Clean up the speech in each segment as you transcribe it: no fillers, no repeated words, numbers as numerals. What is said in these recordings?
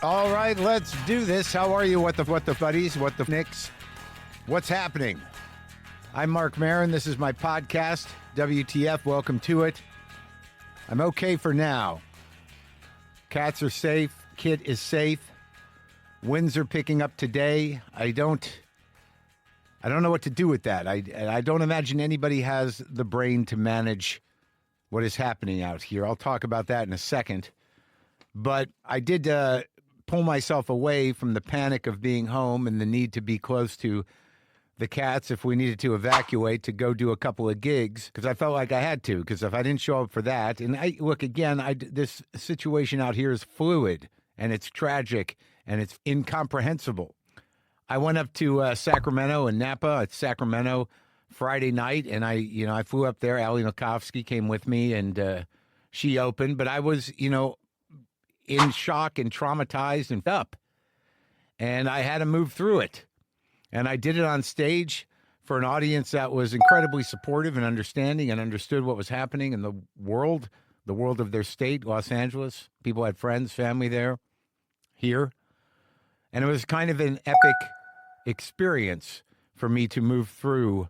All right, let's do this. How are you? What the buddies? What the nicks? What's happening? I'm Marc Maron. This is my podcast, WTF. Welcome to it. I'm okay for now. Cats are safe. Kit is safe. Winds are picking up today. I don't know what to do with that. I don't imagine anybody has the brain to manage what is happening out here. I'll talk about that in a second. But I did pull myself away from the panic of being home and the need to be close to the cats if we needed to evacuate to go do a couple of gigs, because I felt like I had to, because if I didn't show up for that, and this situation out here is fluid and it's tragic and it's incomprehensible. I went up to Sacramento and Napa. It's Sacramento Friday night, and I flew up there. Allie Nokovsky came with me, and she opened, but I was, in shock and traumatized and up. And I had to move through it. And I did it on stage for an audience that was incredibly supportive and understanding and understood what was happening in the world of their state, Los Angeles. People had friends, family there, here. And it was kind of an epic experience for me to move through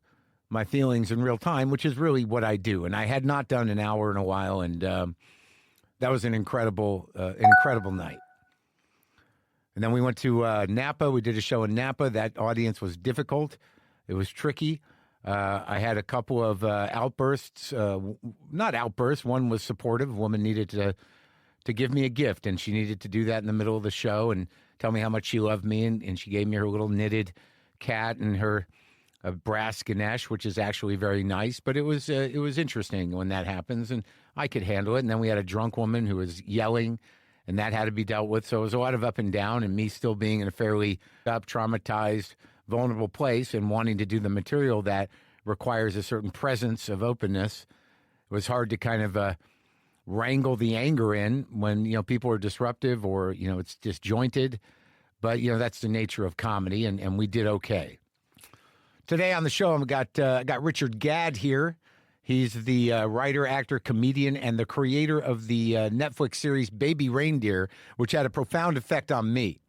my feelings in real time, which is really what I do. And I had not done an hour in a while, and that was an incredible night. And then we went to Napa. We did a show in Napa. That audience was difficult. It was tricky. I had a couple of outbursts. Not outbursts. One was supportive. A woman needed to give me a gift, and she needed to do that in the middle of the show and tell me how much she loved me. And she gave me her little knitted cat and her brass Ganesh, which is actually very nice. But it was interesting when that happens, and I could handle it. And then we had a drunk woman who was yelling, and that had to be dealt with. So it was a lot of up and down, and me still being in a fairly traumatized, vulnerable place and wanting to do the material that requires a certain presence of openness. It was hard to kind of wrangle the anger in when, people are disruptive or, it's disjointed. But, that's the nature of comedy, and we did okay. Today on the show, I got Richard Gadd here. He's the writer, actor, comedian, and the creator of the Netflix series Baby Reindeer, which had a profound effect on me.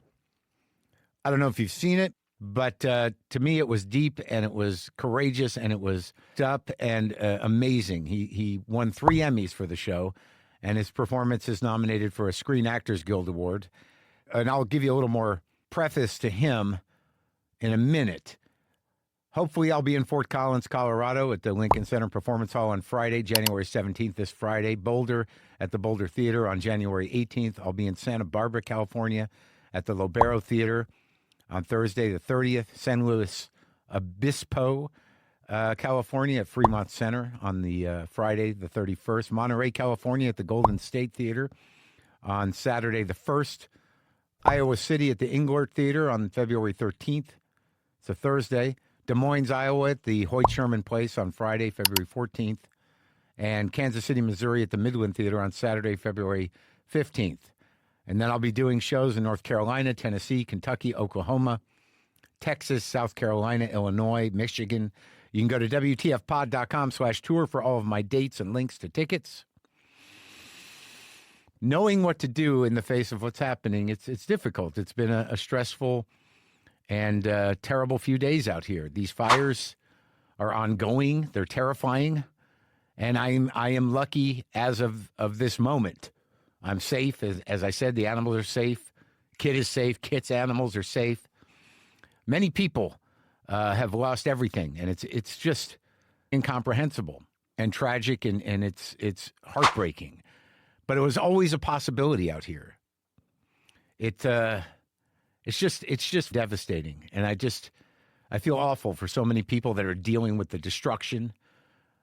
I don't know if you've seen it, but to me it was deep, and it was courageous, and it was up and amazing. He won 3 Emmys for the show, and his performance is nominated for a Screen Actors Guild Award. And I'll give you a little more preface to him in a minute. Hopefully, I'll be in Fort Collins, Colorado at the Lincoln Center Performance Hall on Friday, January 17th, this Friday. Boulder at the Boulder Theater on January 18th. I'll be in Santa Barbara, California at the Lobero Theater on Thursday, the 30th. San Luis Obispo, California at Fremont Center on the Friday, the 31st. Monterey, California at the Golden State Theater on Saturday, the 1st. Iowa City at the Englert Theater on February 13th. It's a Thursday. Des Moines, Iowa at the Hoyt Sherman Place on Friday, February 14th. And Kansas City, Missouri at the Midland Theater on Saturday, February 15th. And then I'll be doing shows in North Carolina, Tennessee, Kentucky, Oklahoma, Texas, South Carolina, Illinois, Michigan. You can go to WTFpod.com/tour for all of my dates and links to tickets. Knowing what to do in the face of what's happening, it's difficult. It's been a stressful and terrible few days out here. These fires are ongoing. They're terrifying. And I am lucky as of this moment. I'm safe. As I said, the animals are safe. Kit is safe. Kit's animals are safe. Many people have lost everything, and it's just incomprehensible and tragic, and it's heartbreaking. But it was always a possibility out here. It's just devastating, and I feel awful for so many people that are dealing with the destruction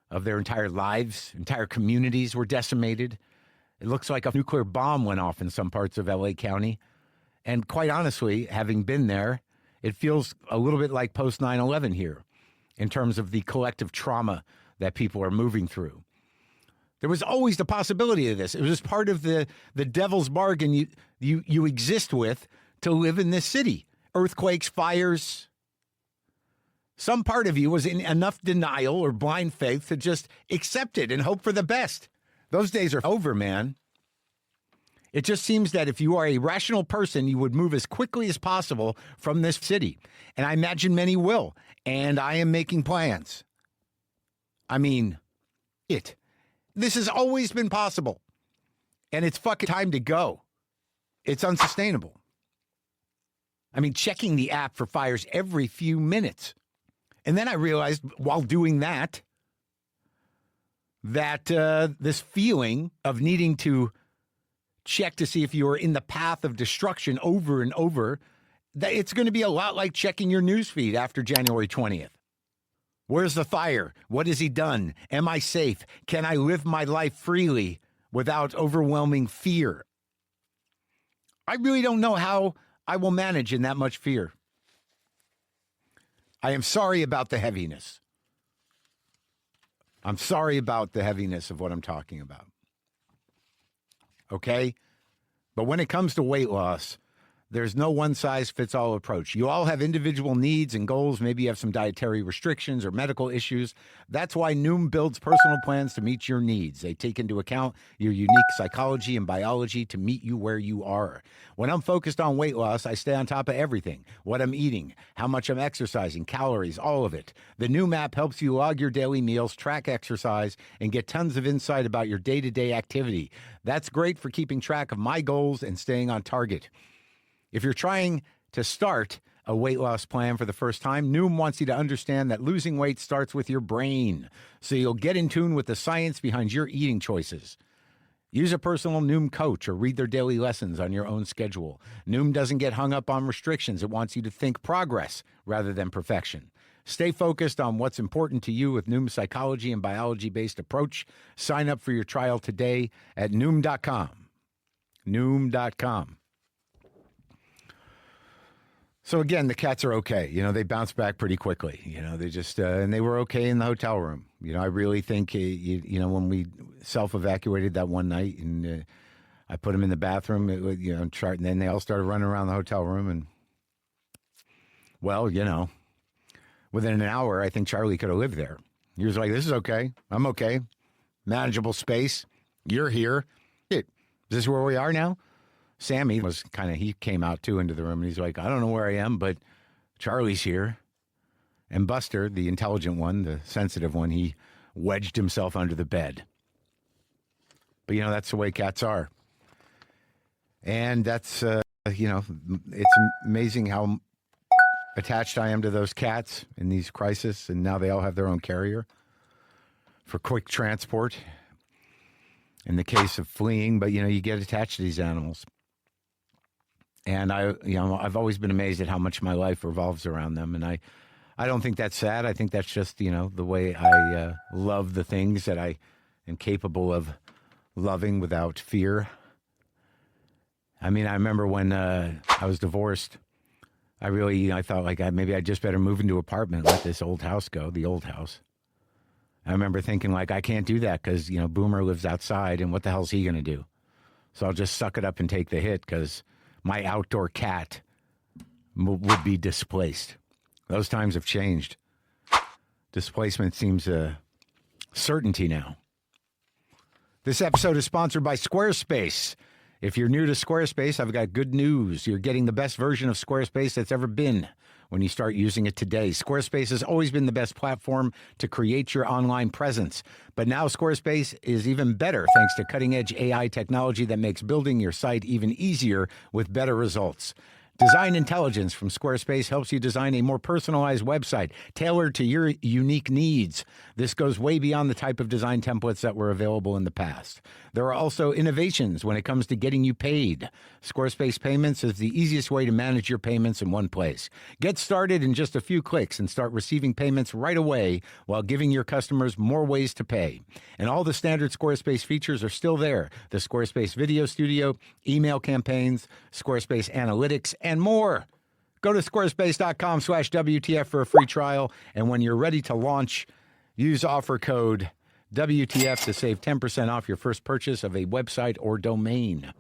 of their entire lives. Entire communities were decimated. It looks like a nuclear bomb went off in some parts of L.A. County, and quite honestly, having been there, it feels a little bit like post 9/11 here, in terms of the collective trauma that people are moving through. There was always the possibility of this. It was just part of the devil's bargain you exist with to live in this city. Earthquakes, fires. Some part of you was in enough denial or blind faith to just accept it and hope for the best. Those days are over, man. It just seems that if you are a rational person, you would move as quickly as possible from this city. And I imagine many will. And I am making plans. I mean, this has always been possible. And it's fucking time to go. It's unsustainable. I mean, checking the app for fires every few minutes. And then I realized while doing that this feeling of needing to check to see if you are in the path of destruction over and over, that it's going to be a lot like checking your newsfeed after January 20th. Where's the fire? What has he done? Am I safe? Can I live my life freely without overwhelming fear? I really don't know how I will manage in that much fear. I am sorry about the heaviness. I'm sorry about the heaviness of what I'm talking about. Okay? But when it comes to weight loss, there's no one-size-fits-all approach. You all have individual needs and goals. Maybe you have some dietary restrictions or medical issues. That's why Noom builds personal plans to meet your needs. They take into account your unique psychology and biology to meet you where you are. When I'm focused on weight loss, I stay on top of everything. What I'm eating, how much I'm exercising, calories, all of it. The Noom app helps you log your daily meals, track exercise, and get tons of insight about your day-to-day activity. That's great for keeping track of my goals and staying on target. If you're trying to start a weight loss plan for the first time, Noom wants you to understand that losing weight starts with your brain, so you'll get in tune with the science behind your eating choices. Use a personal Noom coach or read their daily lessons on your own schedule. Noom doesn't get hung up on restrictions. It wants you to think progress rather than perfection. Stay focused on what's important to you with Noom's psychology and biology-based approach. Sign up for your trial today at Noom.com. Noom.com. So again, the cats are okay. You know, they bounce back pretty quickly. You know, they just, and they were okay in the hotel room. You know, I really think, when we self-evacuated that one night and I put them in the bathroom, and then they all started running around the hotel room. And, well, within an hour, I think Charlie could have lived there. He was like, this is okay. I'm okay. Manageable space. You're here. Is this where we are now? Sammy he came out too into the room and he's like, I don't know where I am, but Charlie's here. And Buster, the intelligent one, the sensitive one, he wedged himself under the bed. But, that's the way cats are. And that's, it's amazing how attached I am to those cats in these crises. And now they all have their own carrier for quick transport in the case of fleeing. But, you get attached to these animals. And I've always been amazed at how much my life revolves around them. And I don't think that's sad. I think that's just, the way I love the things that I am capable of loving without fear. I mean, I remember when I was divorced, I thought maybe I just better move into an apartment, let this old house go, the old house. I remember thinking I can't do that because, Boomer lives outside and what the hell's he going to do? So I'll just suck it up and take the hit because my outdoor cat would be displaced. Those times have changed. Displacement seems a certainty now. This episode is sponsored by Squarespace. If you're new to Squarespace, I've got good news. You're getting the best version of Squarespace that's ever been when you start using it today. Squarespace has always been the best platform to create your online presence. But now Squarespace is even better thanks to cutting-edge AI technology that makes building your site even easier with better results. Design Intelligence from Squarespace helps you design a more personalized website tailored to your unique needs. This goes way beyond the type of design templates that were available in the past. There are also innovations when it comes to getting you paid. Squarespace Payments is the easiest way to manage your payments in one place. Get started in just a few clicks and start receiving payments right away while giving your customers more ways to pay. And all the standard Squarespace features are still there. The Squarespace Video Studio, email campaigns, Squarespace Analytics, and more. Go to squarespace.com/WTF for a free trial. And when you're ready to launch, use offer code WTF to save 10% off your first purchase of a website or domain.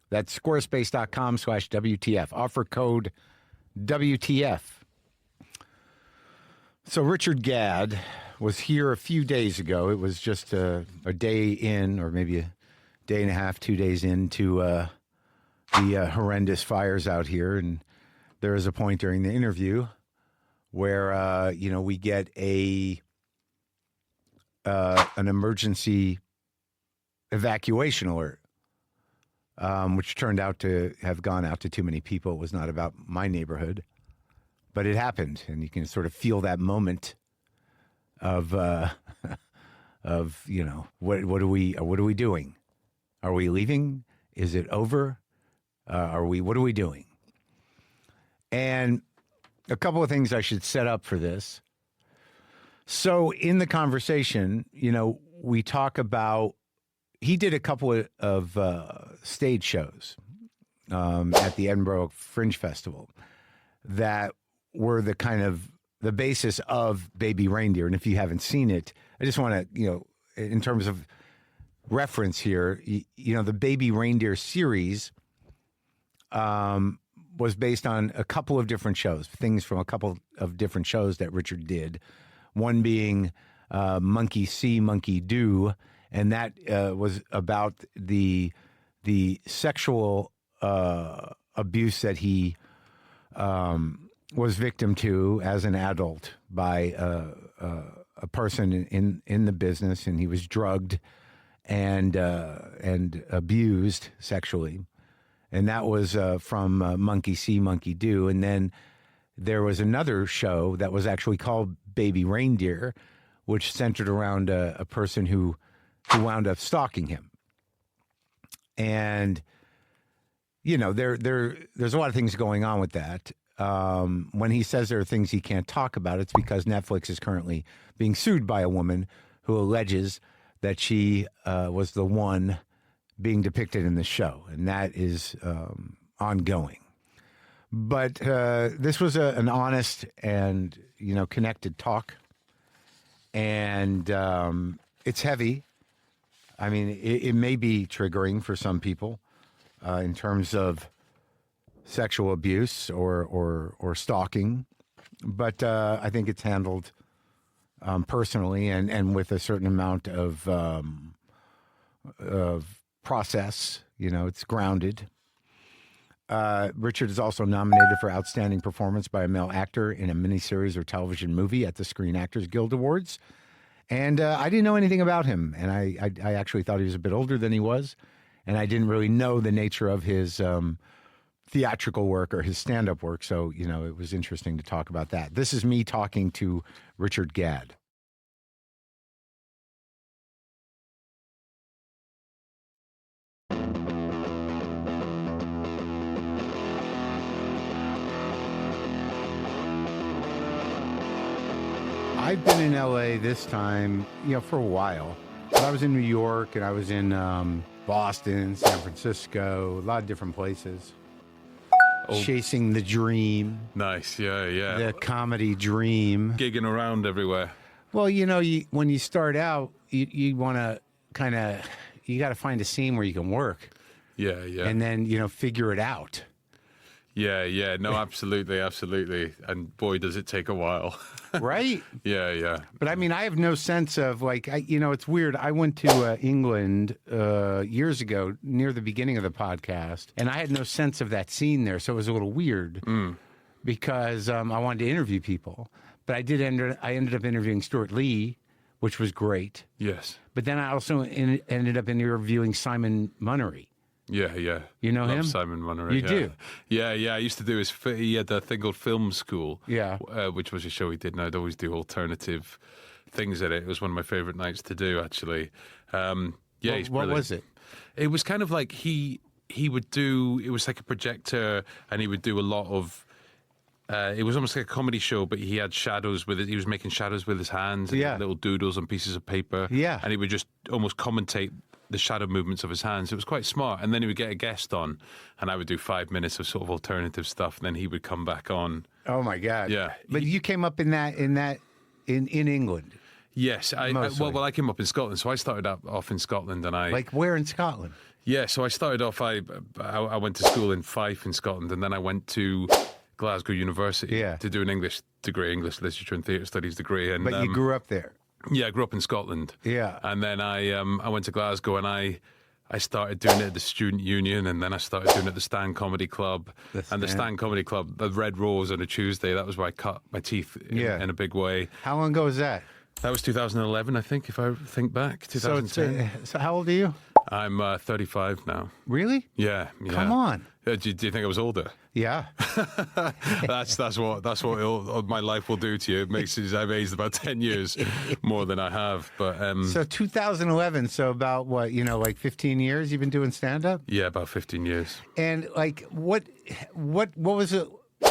That's squarespace.com/WTF. Offer code WTF. So Richard Gadd was here a few days ago. It was just a day in, or maybe day and a half, 2 days into the horrendous fires out here, and there is a point during the interview where we get an emergency evacuation alert, which turned out to have gone out to too many people. It was not about my neighborhood, but it happened, and you can sort of feel that moment of what are we doing? Are we leaving? Is it over? What are we doing? And a couple of things I should set up for this. So in the conversation, we talk about, he did a couple of stage shows at the Edinburgh Fringe Festival that were the kind of the basis of Baby Reindeer. And if you haven't seen it, I just want to, in terms of reference here, the Baby Reindeer series was based on a couple of different shows, things from a couple of different shows that Richard did. One being Monkey See, Monkey Do, and that was about the sexual abuse that he was victim to as an adult by a person in the business, and he was drugged and abused sexually. And that was from Monkey See, Monkey Do. And then there was another show that was actually called Baby Reindeer, which centered around a person who wound up stalking him. And, there's a lot of things going on with that. When he says there are things he can't talk about, it's because Netflix is currently being sued by a woman who alleges that she was the one being depicted in the show, and that is ongoing. But this was an honest and connected talk, and it's heavy. I mean, it may be triggering for some people in terms of sexual abuse or stalking, but I think it's handled personally and with a certain amount of process. It's grounded. Richard is also nominated for Outstanding Performance by a Male Actor in a Miniseries or Television Movie at the Screen Actors Guild Awards. And I didn't know anything about him, and I actually thought he was a bit older than he was, and I didn't really know the nature of his theatrical work or his stand-up work, so, it was interesting to talk about that. This is me talking to Richard Gadd. I've been in LA this time, for a while. But I was in New York, and I was in Boston, San Francisco, a lot of different places. Chasing the dream. Nice, yeah. The comedy dream. Gigging around everywhere. Well, when you start out, you want to you got to find a scene where you can work. Yeah. And then, figure it out. Yeah. No, absolutely. And boy, does it take a while. Right? Yeah. But I mean, I have no sense of it's weird. I went to England years ago near the beginning of the podcast, and I had no sense of that scene there. So it was a little weird because I wanted to interview people. But I ended up interviewing Stuart Lee, which was great. Yes. But then I also ended up interviewing Simon Munnery. Yeah. You know Love him? Simon Munnery. You do? Yeah. I used to do he had a thing called Film School. Yeah. Which was a show he did, and I'd always do alternative things at it. It was one of my favourite nights to do, actually. He's what was it? It was kind of like he would do, it was like a projector, and he would do a lot of, it was almost like a comedy show, but he had shadows with it. He was making shadows with his hands, and little doodles on pieces of paper. Yeah. And he would just almost commentate the shadow movements of his hands. It was quite smart. And then he would get a guest on, and I would do 5 minutes of sort of alternative stuff, and then he would come back on. Oh my God. Yeah. But you came up in England. Yes. I came up in Scotland, so I started off in Scotland, and Like where in Scotland? Yeah, so I started off, I went to school in Fife in Scotland, and then I went to Glasgow University to do an English degree, English Literature and Theatre Studies degree. And, but you grew up there? Yeah, I grew up in Scotland. Yeah. And then I went to Glasgow, and I I started doing it at the Student Union, and then I started doing it at the Stand Comedy Club. The Stand Comedy Club, the Red Rose on a Tuesday, that was where I cut my teeth in a big way. How long ago was that? That was 2011, I think, if I think back. 2010. So how old are you? I'm 35 now. Really? Yeah. Come on. Do you think I was older? Yeah. that's what my life will do to you. It makes it, I've aged about 10 years more than I have. But so 2011. So about what, like 15 years you've been doing stand up? Yeah, about 15 years. And like what was it?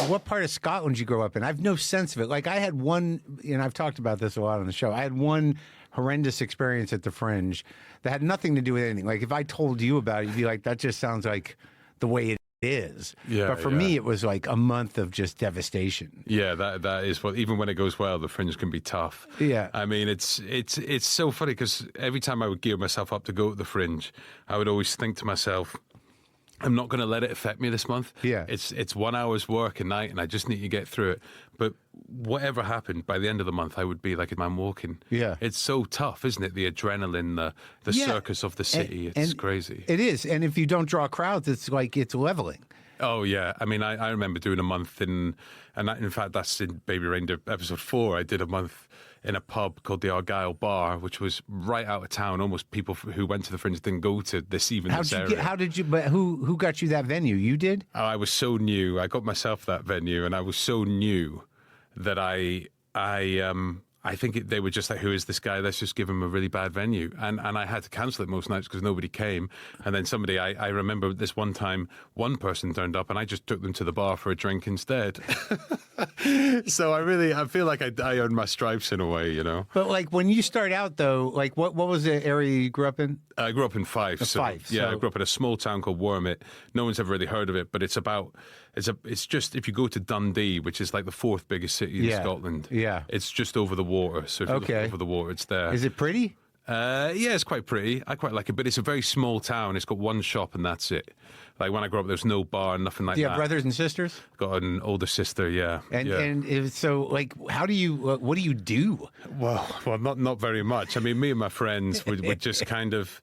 What part of Scotland did you grow up in? I have no sense of it. Like I had one, I've talked about this a lot on the show. I had one horrendous experience at the Fringe that had nothing to do with anything. Like if I told you about it, you'd be like, that just sounds like the way it is. Yeah, but for me, it was like a month of just devastation. Yeah, that is what. Even when it goes well, the Fringe can be tough. Yeah, I mean, it's so funny because every time I would gear myself up to go to the Fringe, I would always think to myself, I'm not going to let it affect me this month. Yeah. It's 1 hour's work a night and I just need to get through it. But whatever happened, by the end of the month, I would be like a man walking. Yeah. It's so tough, isn't it? The adrenaline, the circus of the city. It's crazy. It is. And if you don't draw crowds, it's like it's leveling. Oh, yeah. I mean, I remember doing a month in fact, that's in Baby Reindeer episode 4. I did a month in a pub called the Argyle Bar, which was right out of town. Almost people who went to the Fringe didn't go to this area. But who got you that venue? You did? Oh, I was so new. I got myself that venue, and I was so new that I think they were just like, who is this guy? Let's just give him a really bad venue. And I had to cancel it most nights because nobody came. And then somebody, I remember this one time, one person turned up and I just took them to the bar for a drink instead. So I feel like I earned my stripes in a way, But like when you start out though, like what was the area you grew up in? I grew up in Fife. Fife. Yeah, I grew up in a small town called Wormit. No one's ever really heard of it, but it's just if you go to Dundee, which is like the 4th biggest city in Scotland. Yeah. It's just over the water. So if you look over the water, it's there. Is it pretty? Yeah, it's quite pretty. I quite like it, but it's a very small town. It's got one shop and that's it. Like when I grew up, there's no bar, nothing like that. Do you have brothers and sisters? Got an older sister, yeah. And so, like, what do you do? Well, not very much. I mean, me and my friends would just kind of.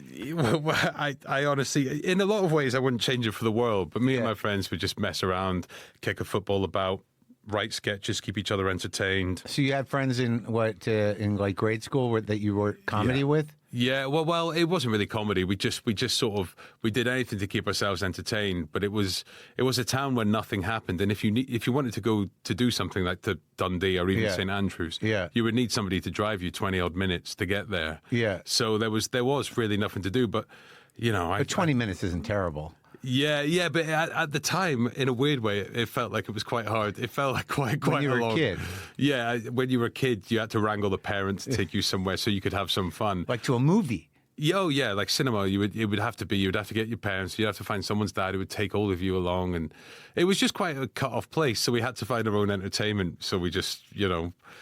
I honestly, in a lot of ways, I wouldn't change it for the world. But me and my friends would just mess around, kick a football about, write sketches, keep each other entertained. So you had friends in like grade school that you were comedy with? Yeah, well, it wasn't really comedy. We just sort of did anything to keep ourselves entertained. But it was a town where nothing happened. And if you wanted to go to do something like to Dundee or even St Andrews, you would need somebody to drive you 20 odd minutes to get there. Yeah. So there was really nothing to do. But but 20 minutes isn't terrible. Yeah, but at the time, in a weird way, it felt like it was quite hard. It felt like quite when you were a kid. Yeah, when you were a kid, you had to wrangle the parents to take you somewhere so you could have some fun, like to a movie. Yeah, like cinema. You'd have to get your parents. You'd have to find someone's dad who would take all of you along, and it was just quite a cut-off place. So we had to find our own entertainment. So we just,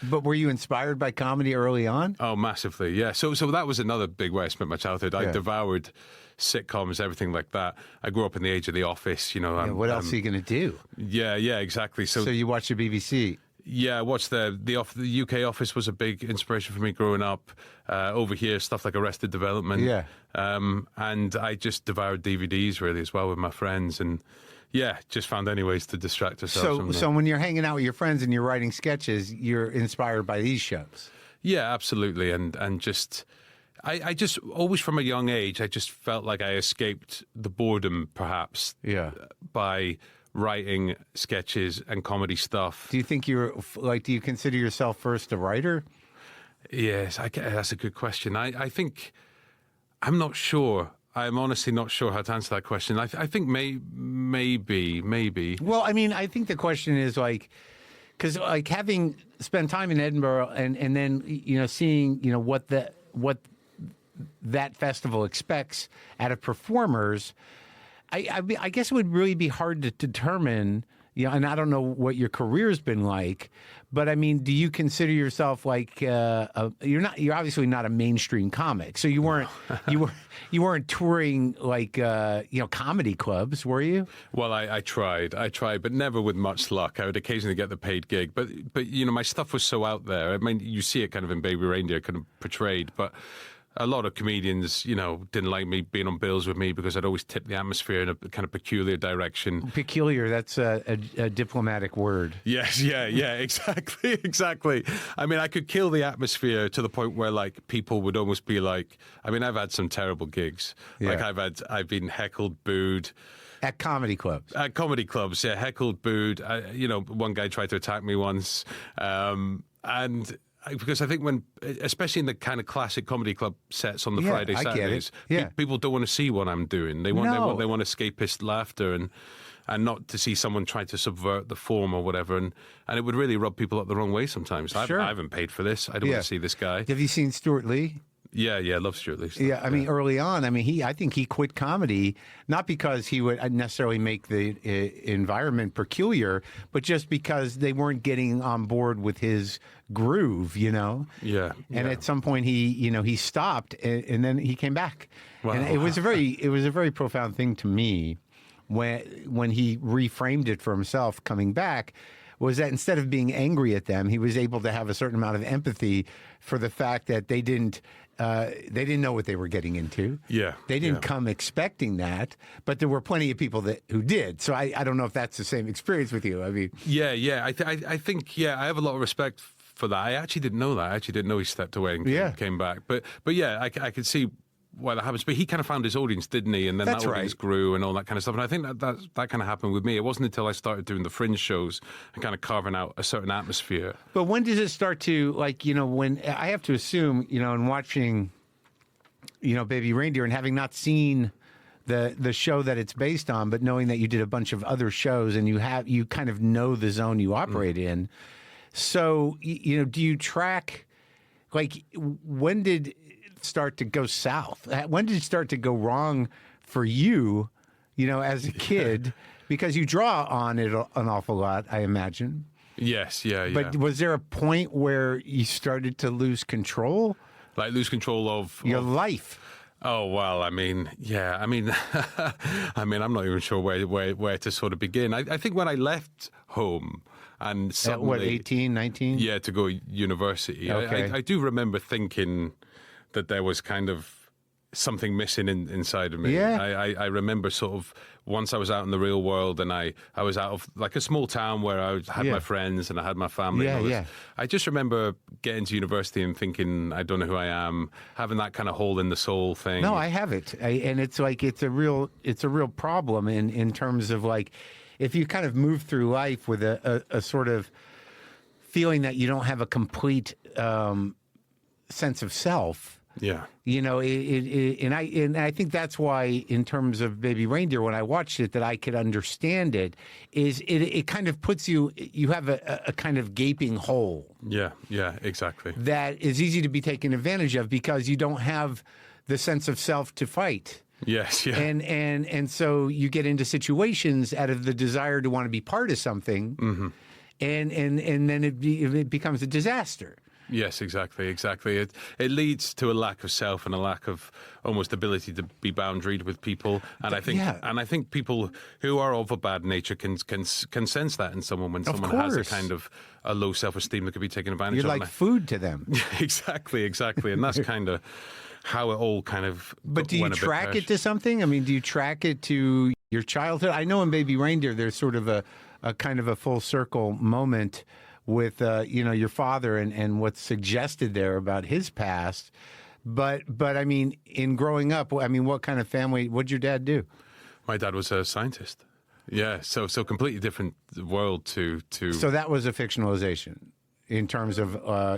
But were you inspired by comedy early on? Oh, massively. Yeah. So that was another big way I spent my childhood. I devoured sitcoms, everything like that. I grew up in the age of The Office. What else are you going to do? Yeah, exactly. So you watch the BBC. Yeah, I watched the UK Office was a big inspiration for me growing up. Over here, stuff like Arrested Development. Yeah. And I just devoured DVDs really as well with my friends, and just found any ways to distract ourselves. So when you're hanging out with your friends and you're writing sketches, you're inspired by these shows. Yeah, absolutely, and just. I just always from a young age, I just felt like I escaped the boredom, perhaps, by writing sketches and comedy stuff. Do you think do you consider yourself first a writer? Yes, that's a good question. I think, I'm not sure. I'm honestly not sure how to answer that question. I think maybe. Well, I mean, I think the question is because having spent time in Edinburgh and then, seeing, what that festival expects out of performers, I guess it would really be hard to determine, and I don't know what your career's been like, but I mean, do you consider yourself you're obviously not a mainstream comic, so you weren't you weren't touring comedy clubs, were you? Well, I tried, but never with much luck. I would occasionally get the paid gig, but my stuff was so out there. I mean, you see it kind of in Baby Reindeer, kind of portrayed, but a lot of comedians, didn't like me being on bills with me because I'd always tip the atmosphere in a kind of peculiar direction. Peculiar, that's a diplomatic word. Yes, yeah, exactly. I mean, I could kill the atmosphere to the point where, like, people would almost be like, I mean, I've had some terrible gigs. Yeah. Like, I've been heckled, booed. At comedy clubs. At comedy clubs, yeah, heckled, booed. One guy tried to attack me once. Because I think especially in the kind of classic comedy club sets on the Friday, Saturdays, people don't want to see what I'm doing. They want escapist laughter and not to see someone try to subvert the form or whatever. And it would really rub people up the wrong way sometimes. Sure. I haven't paid for this. I don't want to see this guy. Have you seen Stuart Lee? Yeah, I love Stuart Lee. Yeah, I mean, early on, I think he quit comedy, not because he would necessarily make the environment peculiar, but just because they weren't getting on board with his groove, Yeah. And at some point he stopped and then he came back. Wow. And it was a very profound thing to me when he reframed it for himself coming back, was that instead of being angry at them, he was able to have a certain amount of empathy for the fact that they didn't know what they were getting into. Yeah. They didn't come expecting that, but there were plenty of people who did. So I don't know if that's the same experience with you. I mean, yeah. I think I have a lot of respect for that. I actually didn't know that. I actually didn't know he stepped away and came back. But yeah, I could see why that happens. But he kind of found his audience, didn't he? And then that audience grew and all that kind of stuff. And I think that kind of happened with me. It wasn't until I started doing the fringe shows and kind of carving out a certain atmosphere. But when does it start to, when I have to assume, in watching, Baby Reindeer and having not seen the show that it's based on, but knowing that you did a bunch of other shows and you kind of know the zone you operate in. So, do you track, when did it start to go south? When did it start to go wrong for you, as a kid? Because you draw on it an awful lot, I imagine. Yes, yeah. But was there a point where you started to lose control? Like lose control of your life? Oh, well, I mean, I'm not even sure where to sort of begin. I think when I left home and suddenly... At what, 18, 19? Yeah, to go university. Okay. I do remember thinking that there was kind of something missing inside of me. Yeah. I remember sort of once I was out in the real world and I was out of like a small town where I had my friends and I had my family. I just remember getting to university and thinking, I don't know who I am, having that kind of hole in the soul thing. No, I have it. And it's like, it's a real problem in terms of like, if you kind of move through life with a sort of feeling that you don't have a complete sense of self. Yeah. And I think that's why, in terms of Baby Reindeer, when I watched it, that I could understand it, is it kind of puts you have a kind of gaping hole. Yeah, exactly. That is easy to be taken advantage of because you don't have the sense of self to fight. Yes, yeah. And so you get into situations out of the desire to want to be part of something, and then it becomes a disaster. Yes, exactly. It leads to a lack of self and a lack of almost ability to be boundaried with people. And I think people who are of a bad nature can sense that in someone when someone has a kind of a low self-esteem that could be taken advantage of. You're like food to them. Exactly. And that's kind of how it all kind of. But do you track it to something? I mean, do you track it to your childhood? I know in Baby Reindeer there's sort of a kind of a full circle moment with your father and what's suggested there about his past, but I mean, in growing up, I mean, what kind of family? What'd your dad do? My dad was a scientist. Yeah, so completely different world to. So that was a fictionalization in terms of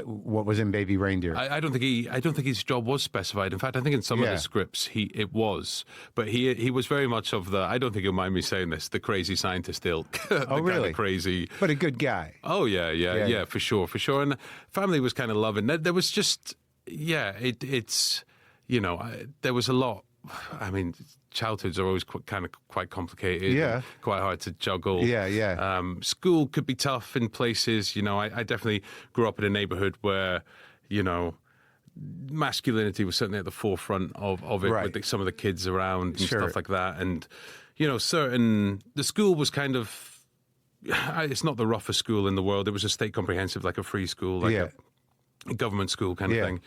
what was in Baby Reindeer. I don't think his job was specified. In fact, I think in some of the scripts it was, but he was very much of the. I don't think you'll mind me saying this, the crazy scientist ilk. Oh, really? Kind of crazy, but a good guy. Oh yeah, for sure. And family was kind of loving. There was just it's there was a lot. I mean, childhoods are always quite complicated, quite hard to juggle. School could be tough in places. I definitely grew up in a neighborhood where, masculinity was certainly at the forefront of it, with some of the kids around and stuff like that. And, the school was kind of, it's not the roughest school in the world. It was a state comprehensive, like a free school, like a government school kind of thing.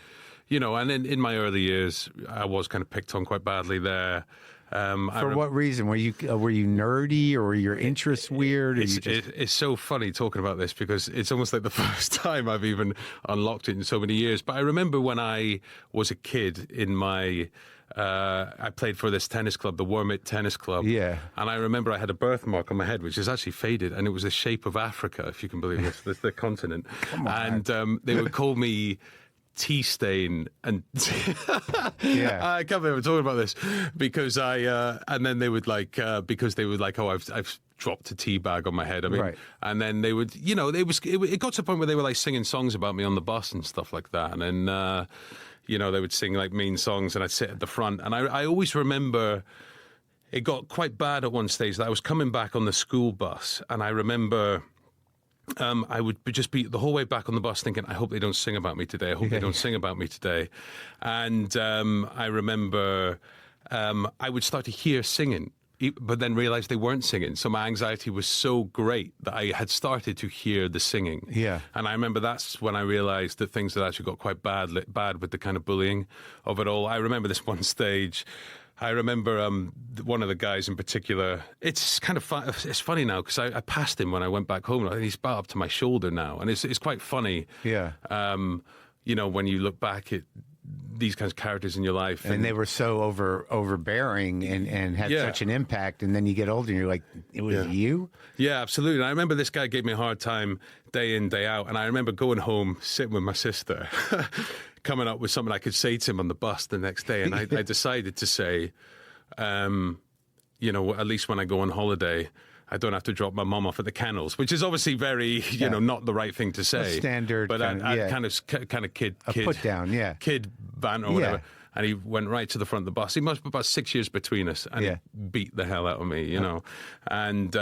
and in my early years, I was kind of picked on quite badly there. For what reason? Were you nerdy, or were your interests weird? It's so funny talking about this because it's almost like the first time I've even unlocked it in so many years. But I remember when I was a kid in my... I played for this tennis club, the Wormit Tennis Club. Yeah. And I remember I had a birthmark on my head, which is actually faded, and it was the shape of Africa, if you can believe it. It's the continent. Come on. And they would call me Tea Stain, and yeah. I can't believe I'm talking about this because and then they would because they would oh, I've dropped a tea bag on my head. I mean, right. And then they would, it got to the point where they were like singing songs about me on the bus and stuff like that. And then, they would sing like mean songs, and I'd sit at the front. And I always remember it got quite bad at one stage that I was coming back on the school bus, and I remember I would just be the whole way back on the bus thinking, I hope they don't sing about me today. I hope they don't sing about me today. And I remember I would start to hear singing, but then realize they weren't singing. So my anxiety was so great that I had started to hear the singing. Yeah. And I remember that's when I realized that things had actually got quite bad with the kind of bullying of it all. I remember this one stage. I remember one of the guys in particular. It's kind of it's funny now because I passed him when I went back home, and he's about up to my shoulder now, and it's quite funny. Yeah. When you look back at these kinds of characters in your life, and they were so overbearing and had such an impact, and then you get older and you're like, it was you? Yeah, absolutely. And I remember this guy gave me a hard time day in, day out, and I remember going home, sitting with my sister, coming up with something I could say to him on the bus the next day, and I decided to say, at least when I go on holiday, I don't have to drop my mum off at the kennels, which is obviously very, not the right thing to say. A standard, but kind of kid put down, kid banter or whatever. And he went right to the front of the bus. He must be about 6 years between us, and he beat the hell out of me, and. And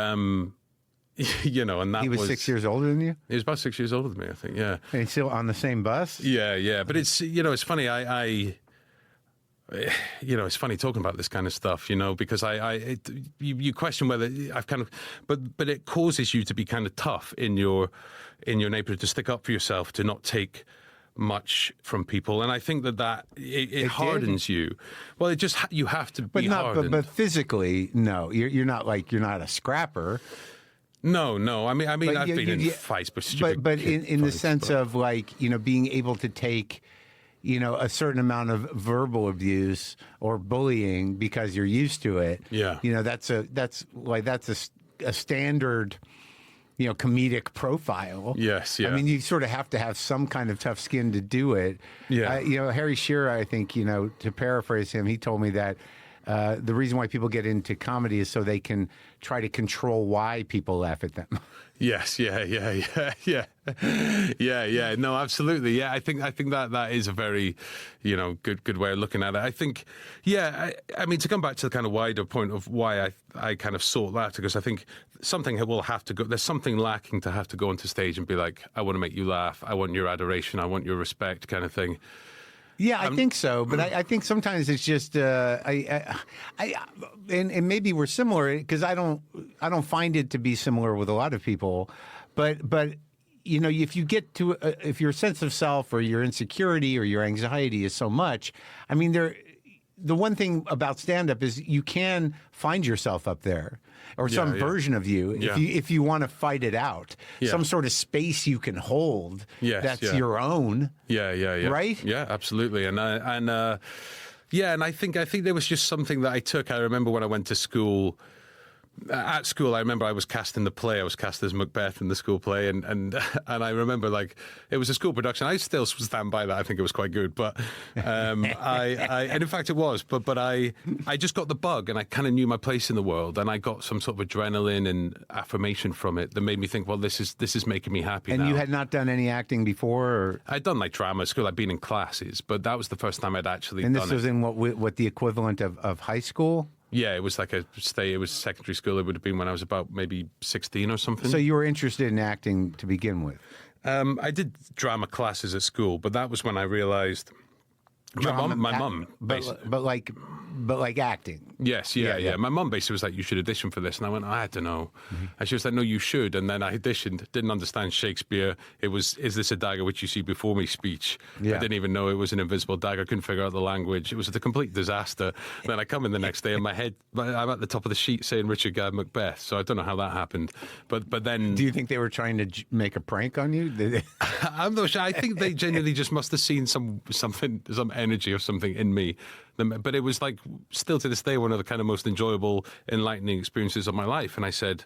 that he was 6 years older than you? He was about 6 years older than me, I think. Yeah. And he's still on the same bus? Yeah. But it's it's funny. It's funny talking about this kind of stuff, because you question whether I've kind of, but it causes you to be kind of tough in your neighborhood, to stick up for yourself, to not take much from people, and I think that it hardens you. Well, it just you have to be hardened. But physically, no, you're not a scrapper. No. I mean, I've been in fights, but in the sense of being able to take, a certain amount of verbal abuse or bullying because you're used to it. Yeah. That's a standard, comedic profile. Yes. Yeah. I mean, you sort of have to have some kind of tough skin to do it. Yeah. Harry Shearer, I think, to paraphrase him, he told me that the reason why people get into comedy is so they can try to control why people laugh at them. Yes, yeah. No, absolutely. Yeah, I think that is a very, good way of looking at it. I think, I mean, to come back to the kind of wider point of why I kind of sought that, because I think something will have to go. There's something lacking to have to go onto stage and be like, I want to make you laugh. I want your adoration. I want your respect, kind of thing. Yeah, I think so, but I think sometimes it's just and maybe we're similar because I don't find it to be similar with a lot of people, but if you get to if your sense of self or your insecurity or your anxiety is so much, I mean the one thing about stand-up is you can find yourself up there or some version of you if you want to fight it out. Some sort of space you can hold that's your own. Yeah. Right? Yeah, absolutely. And I think there was just something that I took. I remember when I went to school. At school, I remember I was cast in the play. I was cast as Macbeth in the school play, and I remember it was a school production. I still stand by that. I think it was quite good, but and in fact it was. But I just got the bug, and I kind of knew my place in the world, and I got some sort of adrenaline and affirmation from it that made me think, well, this is making me happy. And now. You had not done any acting before? Or? I'd done like drama at school. I'd been in classes, but that was the first time I'd actually. And this done it. was in what the equivalent of high school? Yeah, it was like it was secondary school. It would have been when I was about maybe 16 or something. So you were interested in acting to begin with? I did drama classes at school, but that was when I realized My mum, but like acting. Yes, yeah. My mum basically was like, you should audition for this. And I went, I don't know. And she was like, no, you should. And then I auditioned, didn't understand Shakespeare. It was, is this a dagger which you see before me speech? Yeah. I didn't even know it was an invisible dagger. Couldn't figure out the language. It was a complete disaster. Then I come in the next day and my head, I'm at the top of the sheet saying Richard Gadd Macbeth. So I don't know how that happened. But then... Do you think they were trying to make a prank on you? I'm not sure. I think they genuinely just must have seen some energy or something in me. But it was like, still to this day, one of the kind of most enjoyable, enlightening experiences of my life. And I said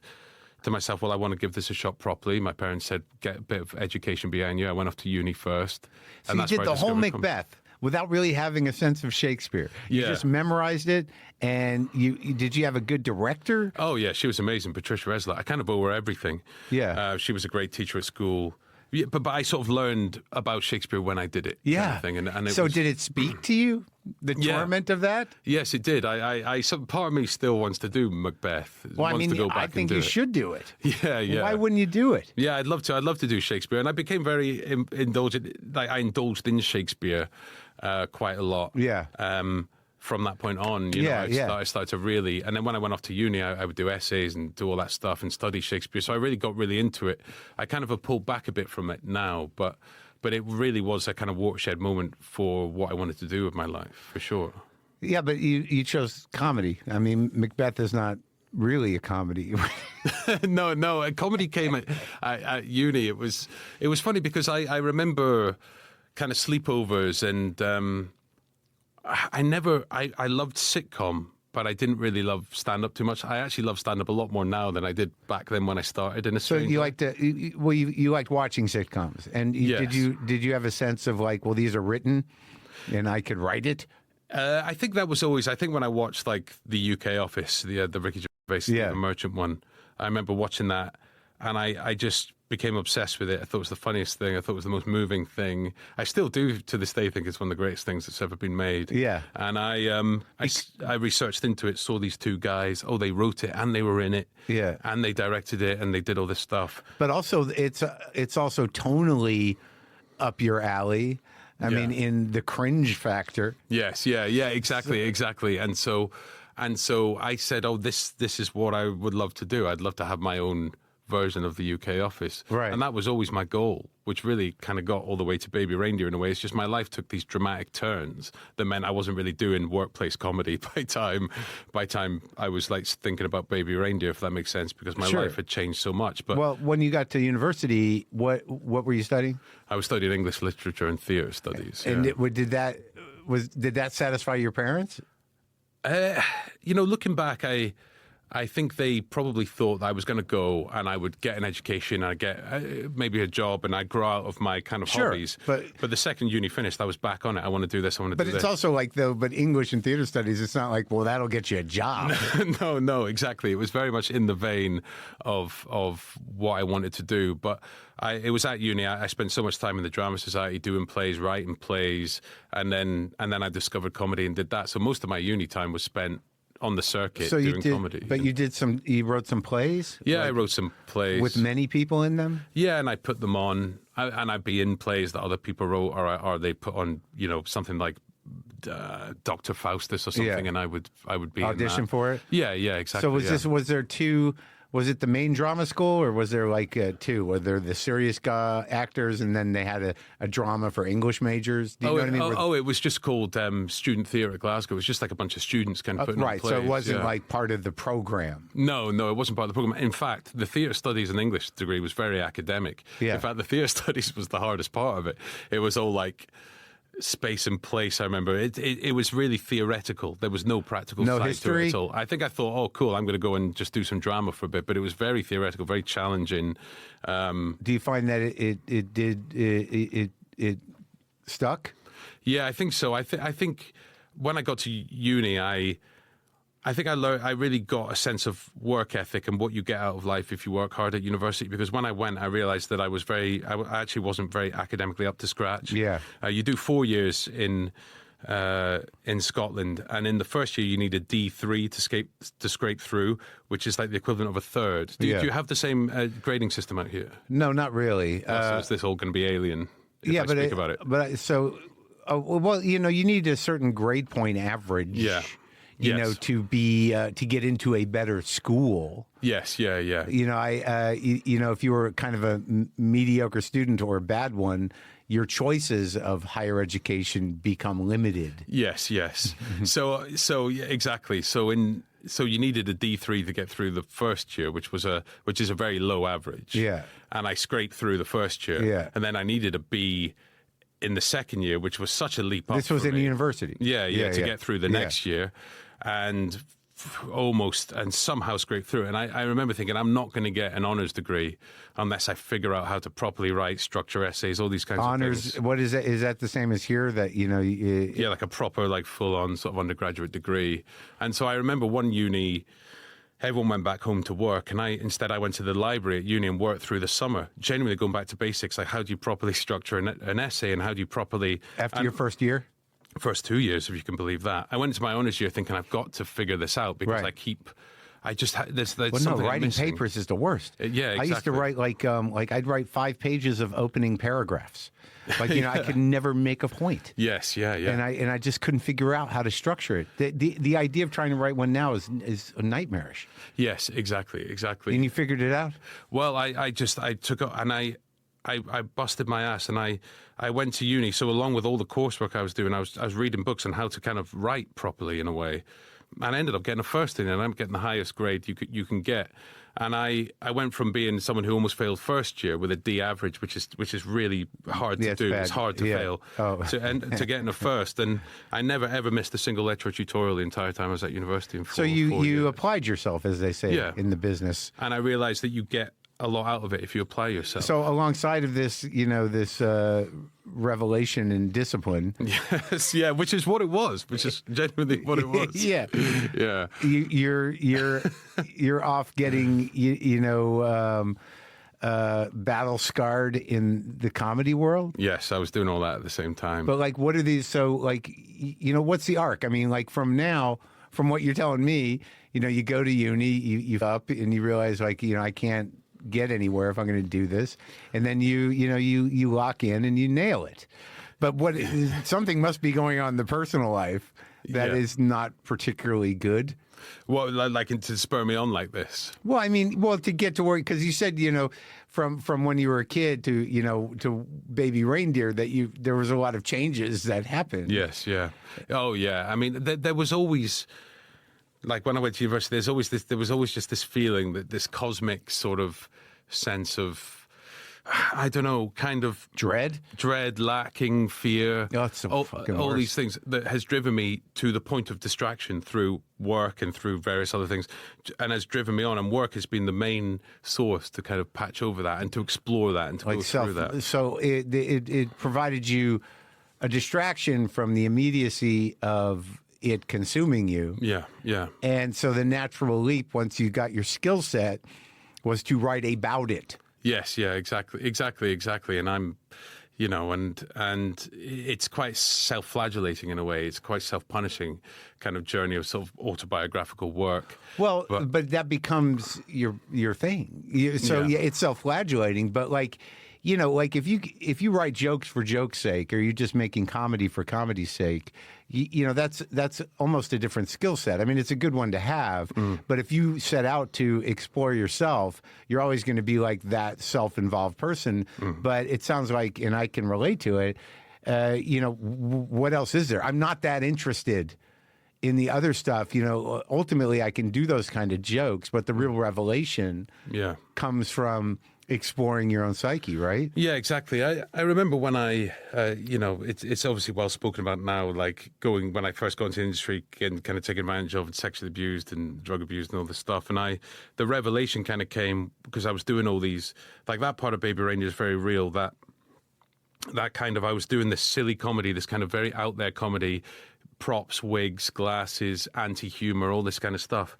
to myself, well, I want to give this a shot properly. My parents said, get a bit of education behind you. I went off to uni first. So you did the whole Macbeth without really having a sense of Shakespeare. You just memorized it. And did you have a good director? Oh, yeah. She was amazing. Patricia Resler. I kind of owe her everything. Yeah. She was a great teacher at school. Yeah, but I sort of learned about Shakespeare when I did it. Yeah. Kind of thing. And so did it speak to you? The torment of that? Yes, it did. Some part of me still wants to do Macbeth. Well, I mean, I think you should do it. Yeah. Why wouldn't you do it? Yeah, I'd love to. I'd love to do Shakespeare. And I became very indulgent. Like, I indulged in Shakespeare quite a lot. Yeah. From that point on, I started to really, and then when I went off to uni, I would do essays and do all that stuff and study Shakespeare. So I really got really into it. I kind of have pulled back a bit from it now, but it really was a kind of watershed moment for what I wanted to do with my life, for sure. Yeah, but you chose comedy. I mean, Macbeth is not really a comedy. No, a comedy came at uni. It was funny because I remember kind of sleepovers and. I loved sitcom, but I didn't really love stand-up too much. I actually love stand-up a lot more now than I did back then when I started. So you liked you liked watching sitcoms, and yes. did you have a sense of like, well, these are written, and I could write it? I think that was always. I think when I watched like the UK Office, the Ricky Gervais, the Merchant one, I remember watching that, and I just became obsessed with it. I thought it was the funniest thing. I thought it was the most moving thing. I still do to this day think it's one of the greatest things that's ever been made. Yeah. And I researched into it, saw these two guys. Oh, they wrote it and they were in it. Yeah. And they directed it and they did all this stuff. But also it's also tonally up your alley. I mean, in the cringe factor. Yes. Yeah. Exactly. And so I said, oh, this is what I would love to do. I'd love to have my own version of the UK Office. Right. And that was always my goal, which really kind of got all the way to Baby Reindeer in a way. It's just my life took these dramatic turns that meant I wasn't really doing workplace comedy by time I was like thinking about Baby Reindeer, if that makes sense, because my life had changed so much. But well, when you got to university, what were you studying? I was studying English literature and theater studies. And did that satisfy your parents? Looking back, I think they probably thought that I was going to go and I would get an education and I'd get maybe a job and I'd grow out of my kind of hobbies. But the second uni finished, I was back on it. I want to do this. I want to do this. But it's also like, but English and theater studies, it's not like, well, that'll get you a job. No, exactly. It was very much in the vein of what I wanted to do. But it was at uni. I spent so much time in the Drama Society doing plays, writing plays, and then I discovered comedy and did that. So most of my uni time was spent on the circuit doing comedy. But you wrote some plays? Yeah, I wrote some plays. With many people in them? Yeah, and I put them on. And I'd be in plays that other people wrote, or they put on, something like Dr. Faustus or something, and I would be audition for it? Yeah, exactly. So was there two... Was it the main drama school, or was there like two? Were there the serious actors, and then they had a drama for English majors? Do you know what I mean? It was just called Student Theatre at Glasgow. It was just like a bunch of students kind of putting on plays. Right, so it wasn't like part of the program. No, it wasn't part of the program. In fact, the theatre studies and English degree was very academic. Yeah. In fact, the theatre studies was the hardest part of it. It was all like space and place. I remember it was really theoretical. There was no practical side to it at all. I think I thought, oh cool, I'm going to go and just do some drama for a bit, but it was very theoretical, very challenging. Do you find that it stuck? Yeah, I think so. I think when I got to uni, I think I really got a sense of work ethic and what you get out of life if you work hard at university. Because when I went, I realized that I actually wasn't very academically up to scratch. Yeah. You do 4 years in Scotland, and in the first year you need a D3 to scrape through, which is like the equivalent of a third. Do you have the same grading system out here? No, not really. So is this all going to be alien? If I speak about it? But so Well, you need a certain grade point average. Yeah. To be to get into a better school. Yes, yeah. If you were kind of a mediocre student or a bad one, your choices of higher education become limited. Yes. so yeah, exactly. So you needed a D3 to get through the first year, which is a very low average. Yeah. And I scraped through the first year. Yeah. And then I needed a B in the second year, which was such a leap up. This was in university. Yeah, to get through the next year. And somehow scrape through it. And I remember thinking, I'm not going to get an honours degree unless I figure out how to properly write, structure essays, all these kinds of things. What is that? Is that the same as here? That yeah, like a proper, like full-on sort of undergraduate degree. And so I remember one uni, everyone went back home to work, and I went to the library at uni and worked through the summer, genuinely going back to basics, like how do you properly structure an essay, and how do you properly after your first year. First 2 years, if you can believe that. I went into my honours year thinking I've got to figure this out because there's something writing missing. papers is the worst. Yeah, exactly. I used to write like I'd write 5 pages of opening paragraphs. Like I could never make a point. Yes, yeah. And I just couldn't figure out how to structure it. The idea of trying to write one now is nightmarish. Yes, exactly. And you figured it out? Well, I took it and I busted my ass, and I went to uni. So along with all the coursework I was doing, I was reading books on how to kind of write properly in a way, and I ended up getting a first in it, and I'm getting the highest grade you can get. And I went from being someone who almost failed first year with a D average, which is really hard to do. Bad. It's hard to fail. To getting a first, and I never ever missed a single lecture or tutorial the entire time I was at university. So you applied yourself, as they say in the business, and I realized that you get a lot out of it if you apply yourself. So alongside of this, this revelation and discipline. Yes, yeah, which is what it was, which is genuinely what it was. Yeah. You're off getting battle scarred in the comedy world. Yes, I was doing all that at the same time. But like, what are these? So like, what's the arc? I mean, like from what you're telling me, you go to uni, you up, and you realize like, I can't get anywhere if I'm going to do this, and then you lock in and you nail it. But something must be going on in the personal life that is not particularly good. Well, like to spur me on like this. Well, I mean, to get to work, because you said from when you were a kid to baby reindeer that there was a lot of changes that happened. Yes, yeah. Oh, yeah. I mean, there was always. Like when I went to university, there was always just this feeling that this cosmic sort of sense of, I don't know, kind of dread, lacking, fear, all these things that has driven me to the point of distraction through work and through various other things, and has driven me on. And work has been the main source to kind of patch over that and to explore that and to go through that. So it provided you a distraction from the immediacy of it consuming you. Yeah. And so the natural leap, once you got your skill set, was to write about it. Yes, yeah, exactly. And I'm, and it's quite self-flagellating in a way. It's quite self-punishing kind of journey of sort of autobiographical work. Well, but that becomes your thing. It's self-flagellating, but like, like if you write jokes for joke's sake, or you're just making comedy for comedy's sake, that's almost a different skill set. I mean, it's a good one to have, but if you set out to explore yourself, you're always going to be like that self-involved person. But it sounds like, and I can relate to it, what else is there? I'm not that interested in the other stuff. Ultimately I can do those kind of jokes, but the real revelation comes from exploring your own psyche, right? Yeah, exactly. I remember when it's obviously well spoken about now, like when I first got into the industry and kind of taken advantage of and sexually abused and drug abused and all this stuff. And the revelation kind of came because I was doing all these, like that part of Baby Reindeer is very real, that kind of, I was doing this silly comedy, this kind of very out there comedy, props, wigs, glasses, anti-humor, all this kind of stuff.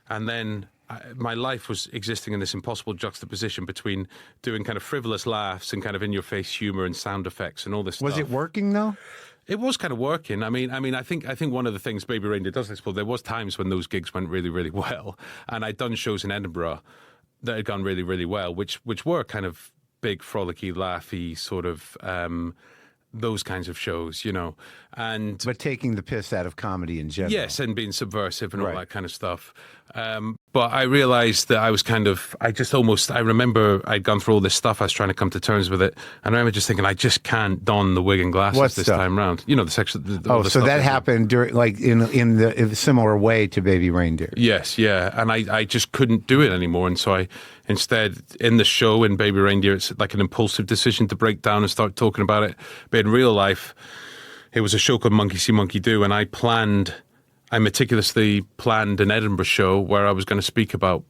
And then my life was existing in this impossible juxtaposition between doing kind of frivolous laughs and kind of in-your-face humor and sound effects and all this stuff. Was it working, though? It was kind of working. I mean, I think one of the things Baby Reindeer does explore, there was times when those gigs went really, really well. And I'd done shows in Edinburgh that had gone really, really well, which were kind of big, frolicky, laughy, sort of those kinds of shows, and But taking the piss out of comedy in general. yes, and being subversive and all that kind of stuff. But I realized that I was I remember I'd gone through all this stuff. I was trying to come to terms with it. And I remember just thinking, I just can't don the wig and glasses this time around. The sexual. So that happened during, like, in a similar way to Baby Reindeer. Yes, yeah. And I just couldn't do it anymore. And so instead, in the show, in Baby Reindeer, it's like an impulsive decision to break down and start talking about it. But in real life, it was a show called Monkey See, Monkey Do. And I meticulously planned an Edinburgh show where I was going to speak about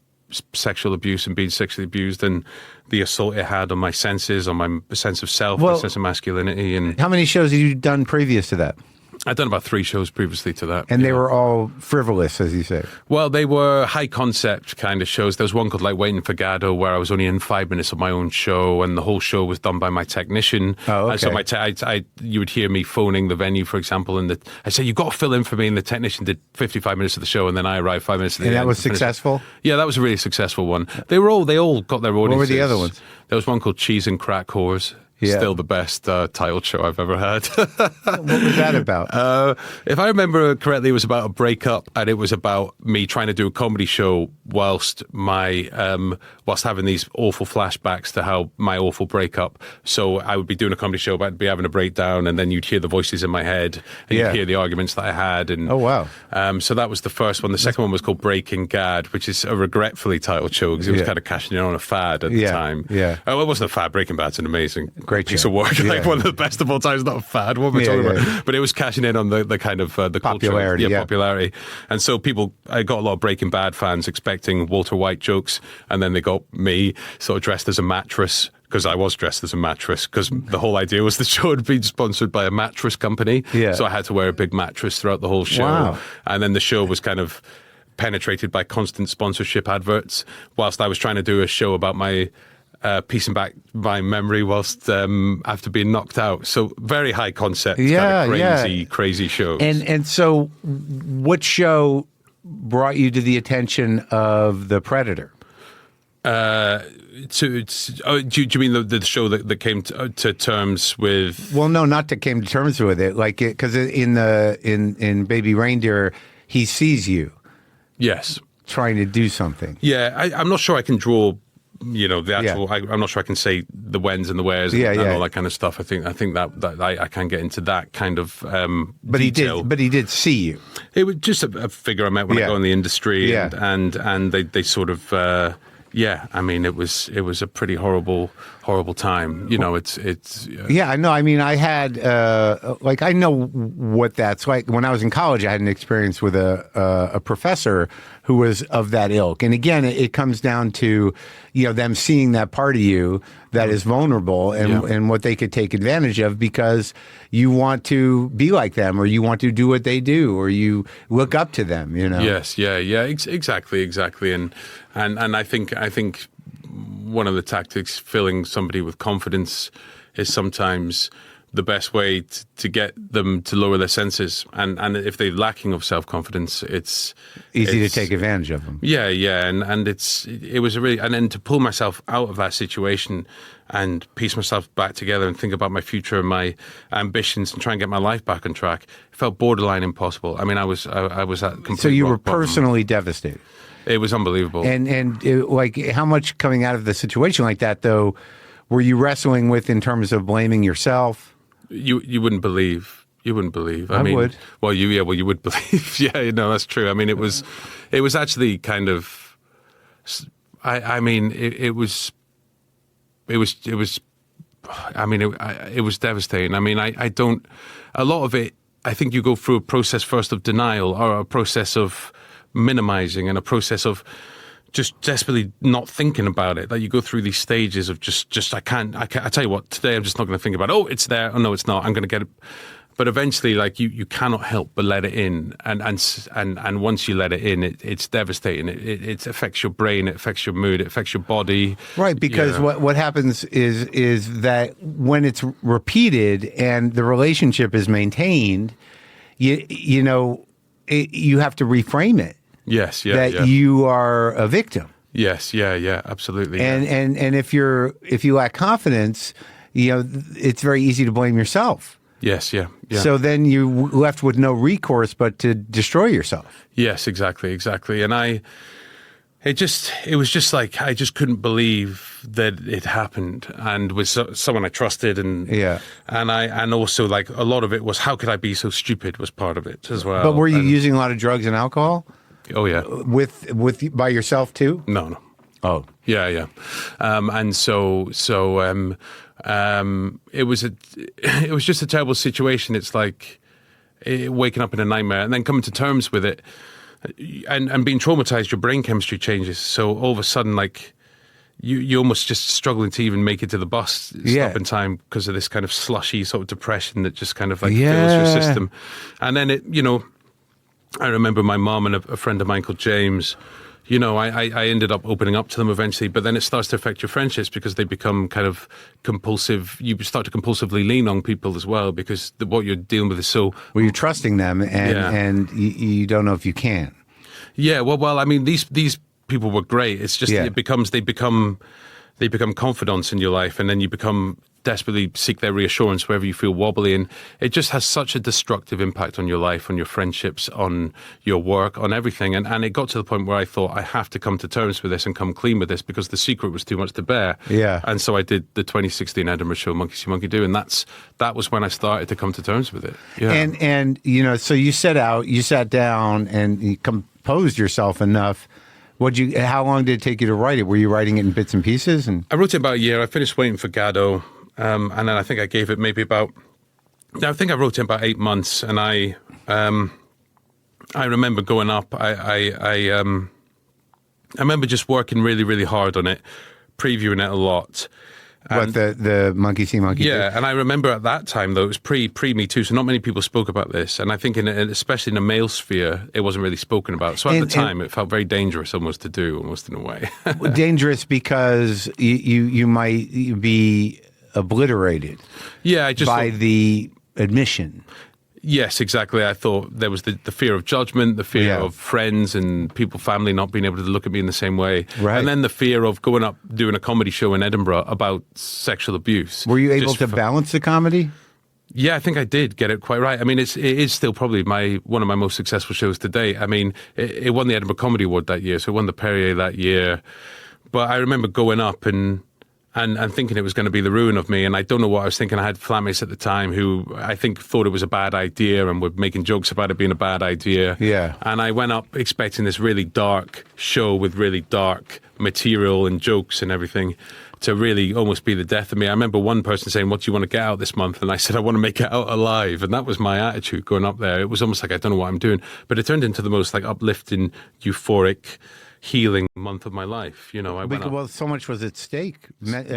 sexual abuse and being sexually abused and the assault it had on my senses, on my sense of self, my sense of masculinity. And how many shows have you done previous to that? I'd done about 3 shows previously to that. And they were all frivolous, as you say. Well, they were high concept kind of shows. There was one called like Waiting for Gadd, where I was only in 5 minutes of my own show, and the whole show was done by my technician. Oh, okay. And so you would hear me phoning the venue, for example, and I said, "You've got to fill in for me," and the technician did 55 minutes of the show, and then I arrived 5 minutes at the end. And that was successful? Yeah, that was a really succkesuccessful one. They all got their audiences. What were the other ones? There was one called Cheese and Crack Whores. Yeah. Still the best titled show I've ever had. What was that about? If I remember correctly, it was about a breakup, and it was about me trying to do a comedy show whilst having these awful flashbacks to how my awful breakup. So I would be doing a comedy show, but I'd be having a breakdown, and then you'd hear the voices in my head, and you'd hear the arguments that I had. And oh, wow. So that was the first one. The second one was called Breaking Gadd, which is a regretfully titled show because it was kind of cashing in on a fad at the time. Yeah. Oh, it wasn't a fad. Breaking Bad's an amazing great piece of work, like one of the best of all time. It's not a fad. What am I talking about? But it was cashing in on the kind of the popularity, culture, popularity. And so I got a lot of Breaking Bad fans expecting Walter White jokes, and then they got me sort of dressed as a mattress. Because I was dressed as a mattress, because the whole idea was the show had been sponsored by a mattress company. Yeah. So I had to wear a big mattress throughout the whole show. Wow. And then the show was kind of penetrated by constant sponsorship adverts, whilst I was trying to do a show about my piecing back my memory whilst after being knocked out. So very high concept, kind of crazy shows. And so what show brought you to the attention of the Predator? Do you mean the show that came to terms with? Well, no, not to came to terms with it. Like, because in Baby Reindeer, he sees you. Yes. Trying to do something. Yeah, I'm not sure I can draw. The actual. I'm not sure I can say the whens and the wheres and all that kind of stuff. I think that I can get into that kind of. But detail. he did see you. It was just a figure I met when I got in the industry, and they sort of. I mean, it was a pretty horrible time. It's. Yeah, I know. I mean, I had I know what that's like. When I was in college, I had an experience with a professor who was of that ilk. And again, it comes down to them seeing that part of you that is vulnerable and what they could take advantage of because you want to be like them or you want to do what they do or you look up to them. Yes, exactly, and I think one of the tactics filling somebody with confidence is sometimes the best way to get them to lower their senses. And if they're lacking of self-confidence, it's easy to take advantage of them. Yeah. And it was and then to pull myself out of that situation and piece myself back together and think about my future and my ambitions and try and get my life back on track, it felt borderline impossible. I mean, I was at complete So you were rock bottom. Personally devastated. It was unbelievable. And how much coming out of the situation like that, though, were you wrestling with in terms of blaming yourself? You wouldn't believe. You wouldn't believe. I mean, would. Well, you would believe. Yeah, that's true. I mean, it was actually kind of. I mean, it was. I mean, it was devastating. I mean, I don't. A lot of it, I think you go through a process first of denial or a process of minimizing and a process of just desperately not thinking about it. Like you go through these stages of just I can't. I tell you what, today I'm just not going to think about it. Oh, it's there. Oh no, it's not. I'm going to get it. But eventually, like you cannot help but let it in, and once you let it in, it's devastating. It affects your brain, it affects your mood, it affects your body. Right, because what happens is that when it's repeated and the relationship is maintained, you have to reframe it. Yes, you are a victim. Yes, absolutely. And if you lack confidence, it's very easy to blame yourself. Yes, yeah. So then you left with no recourse but to destroy yourself. Yes, exactly. And it was just like, I just couldn't believe that it happened, and with someone I trusted, and also like a lot of it was, how could I be so stupid, was part of it as well. But were you using a lot of drugs and alcohol? Oh yeah. With by yourself too? No. Oh. Yeah. And so it was just a terrible situation. It's like waking up in a nightmare and then coming to terms with it, and being traumatized. Your brain chemistry changes, so all of a sudden, like you almost just struggling to even make it to the bus stop in time because of this kind of slushy sort of depression that just kind of like fills your system. And then I remember my mom and a friend of mine called James. I ended up opening up to them eventually, but then it starts to affect your friendships because they become kind of compulsive. You start to compulsively lean on people as well because what you're dealing with is so... Well, you're trusting them, and you don't know if you can. Yeah, well, I mean, these people were great. It's just they become confidants in your life, and then you desperately seek their reassurance wherever you feel wobbly, and it just has such a destructive impact on your life, on your friendships, on your work, on everything. And it got to the point where I thought, I have to come to terms with this and come clean with this because the secret was too much to bear. Yeah. And so I did the 2016 Edinburgh show, Monkey See, Monkey Do, and that was when I started to come to terms with it. Yeah. And so you sat down and you composed yourself enough. How long did it take you to write it? Were you writing it in bits and pieces? And I wrote it about a year. I finished waiting for Gadd. And then I think I gave it maybe I think I wrote it in about 8 months. And I remember going up. I remember just working really, really hard on it, previewing it a lot. What, the Monkey See, Monkey Do? Yeah, and I remember at that time, though, it was pre-Me Too, so not many people spoke about this. And I think, especially in the male sphere, it wasn't really spoken about. So at the time, it felt very dangerous almost to do, almost in a way. Dangerous because you might be obliterated by the admission. Yes, exactly. I thought there was the fear of judgment, the fear of friends and family not being able to look at me in the same way. Right. And then the fear of going up, doing a comedy show in Edinburgh about sexual abuse. Were you able to balance the comedy? Yeah, I think I did get it quite right. I mean, it is still probably one of my most successful shows to date. I mean, it won the Edinburgh Comedy Award that year, so it won the Perrier that year. But I remember going up and thinking it was going to be the ruin of me. And I don't know what I was thinking. I had flatmates at the time who I think thought it was a bad idea and were making jokes about it being a bad idea. Yeah. And I went up expecting this really dark show with really dark material and jokes and everything to really almost be the death of me. I remember one person saying, "What do you want to get out this month?" And I said, "I want to make it out alive." And that was my attitude going up there. It was almost like, I don't know what I'm doing. But it turned into the most like uplifting, euphoric, healing month of my life. Well, so much was at stake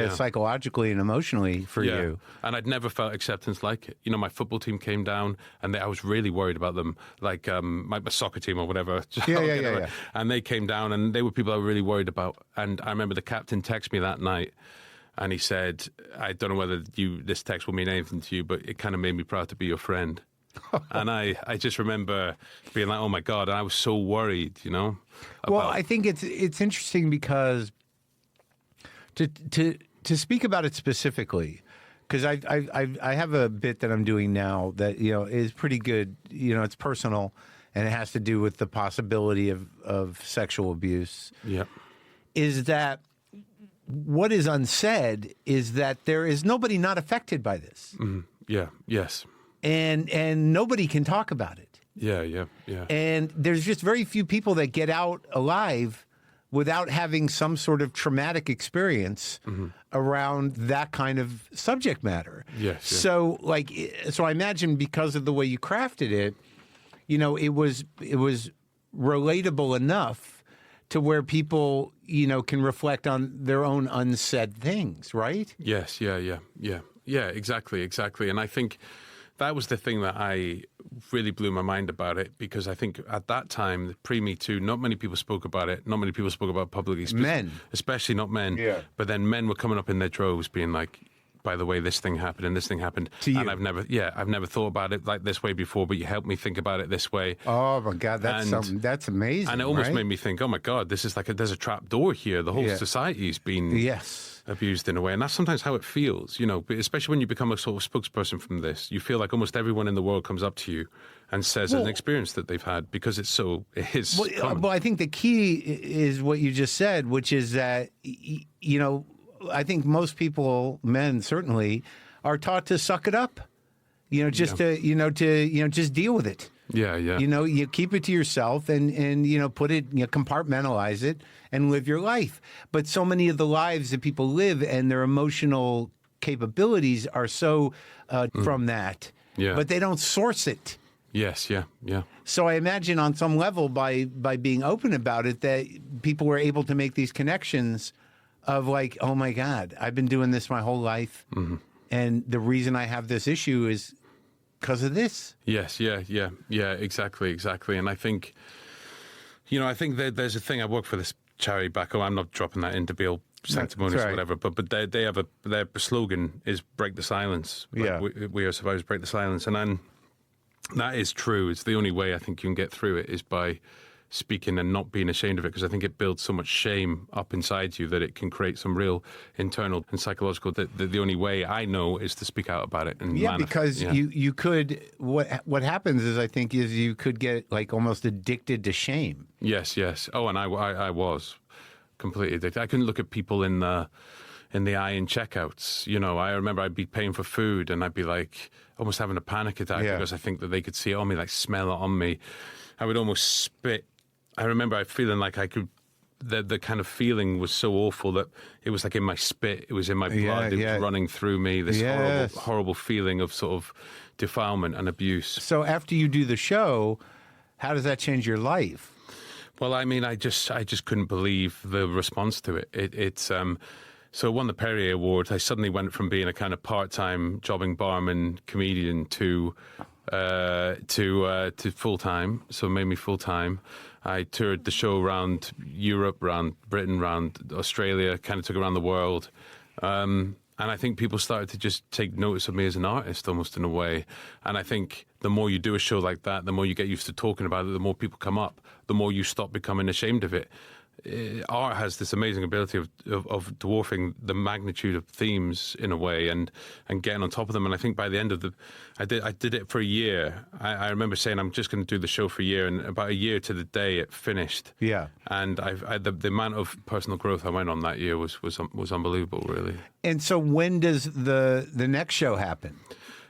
psychologically and emotionally for you. And I'd never felt acceptance like it. My football team came down and I was really worried about them, like my soccer team or whatever. Yeah. And they came down and they were people I was really worried about. And I remember the captain texted me that night and he said, "I don't know whether this text will mean anything to you, but it kind of made me proud to be your friend." And I just remember being like, oh my God, and I was so worried, Well, I think it's interesting because to speak about it specifically, because I have a bit that I'm doing now that is pretty good. It's personal, and it has to do with the possibility of sexual abuse. Yeah, is that what is unsaid is that there is nobody not affected by this. Mm-hmm. Yeah. Yes. And nobody can talk about it. Yeah. And there's just very few people that get out alive without having some sort of traumatic experience around that kind of subject matter. Yes. Yeah. So I imagine because of the way you crafted it, it was relatable enough to where people, can reflect on their own unsaid things, right? Yes. Yeah, exactly. And I think that was the thing that I really blew my mind about it, because I think at that time, pre-Me Too, not many people spoke about it. Not many people spoke about it publicly. Men. Especially not men. Yeah. But then men were coming up in their droves being like, by the way, this thing happened and this thing happened. To you. And I've never thought about it like this way before, but you helped me think about it this way. Oh my God, that's amazing. And it almost right? made me think, oh my God, this is there's a trap door here. The whole society's been abused in a way. And that's sometimes how it feels, especially when you become a sort of spokesperson from this. You feel like almost everyone in the world comes up to you and says an experience that they've had because it is common. Well, I think the key is what you just said, which is that, I think most people, men certainly, are taught to suck it up, to just deal with it. Yeah. You keep it to yourself and put it, compartmentalize it and live your life. But so many of the lives that people live and their emotional capabilities are so from that. Yeah. But they don't source it. Yes, yeah. So I imagine on some level by being open about it that people were able to make these connections of like, oh my God, I've been doing this my whole life. Mm-hmm. And the reason I have this issue is because of this. Yes, yeah, exactly. And I think, that there's a thing, I work for this charity back home. I'm not dropping that in to be all sanctimonious or whatever, but they have their slogan is break the silence. We are survivors, break the silence. And that is true. It's the only way I think you can get through it is by speaking and not being ashamed of it, because I think it builds so much shame up inside you that it can create some real internal and psychological. That the only way I know is to speak out about it. And because you could. What happens is I think is you could get like almost addicted to shame. Yes. Oh, and I was completely addicted. I couldn't look at people in the eye in checkouts. I remember I'd be paying for food and I'd be like almost having a panic attack because I think that they could see it on me, like smell it on me. I would almost spit. I remember feeling like I could, the kind of feeling was so awful that it was like in my spit, it was in my blood, it was running through me, this horrible feeling of sort of defilement and abuse. So after you do the show, how does that change your life? Well, I mean, I just couldn't believe the response to it. So I won the Perrier Award. I suddenly went from being a kind of part-time jobbing barman comedian to full-time. So it made me full-time. I toured the show around Europe, around Britain, around Australia, kind of took it around the world. And I think people started to just take notice of me as an artist almost in a way. And I think the more you do a show like that, the more you get used to talking about it, the more people come up, the more you stop becoming ashamed of it. Art has this amazing ability of dwarfing the magnitude of themes in a way and getting on top of them. And I think by the end of I did it for a year. I remember saying I'm just going to do the show for a year, and about a year to the day it finished. Yeah. And the amount of personal growth I went on that year was unbelievable, really. And so when does the next show happen?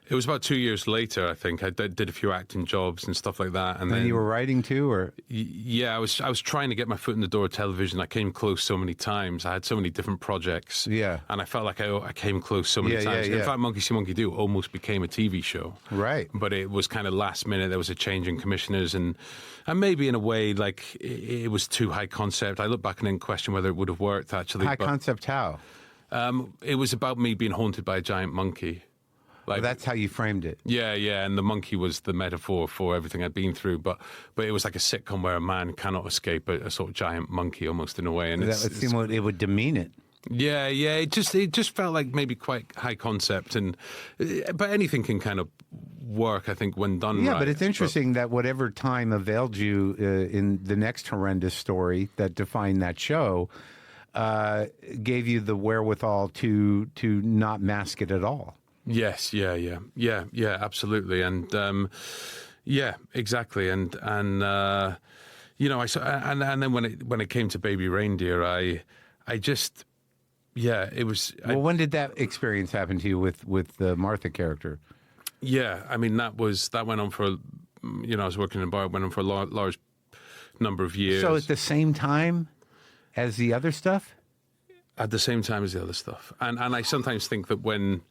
It was about 2 years later, I think. I did a few acting jobs and stuff like that. And then you were writing too, or? Yeah, I was trying to get my foot in the door of television. I came close so many times. I had so many different projects. Yeah. And I felt like I came close so many times. In fact, Monkey See, Monkey Do almost became a TV show. Right. But it was kind of last minute. There was a change in commissioners and maybe in a way, like, it was too high concept. I look back and then question whether it would have worked, actually. High concept how? It was about me being haunted by a giant monkey. Like, that's how you framed it. Yeah, and the monkey was the metaphor for everything I'd been through. But it was like a sitcom where a man cannot escape a sort of giant monkey, almost in a way. And it would demean it. Yeah. It just felt like maybe quite high concept, but anything can kind of work, I think, when done right. Yeah, but it's interesting that whatever time availed you in the next horrendous story that defined that show gave you the wherewithal to not mask it at all. Yes, yeah, absolutely, and exactly, and then when it came to Baby Reindeer, I just, it was. Well, when did that experience happen to you with the Martha character? Yeah, I mean that went on for, I was working in a bar, it went on for a large number of years. So at the same time as the other stuff? At the same time as the other stuff, and I sometimes think that when.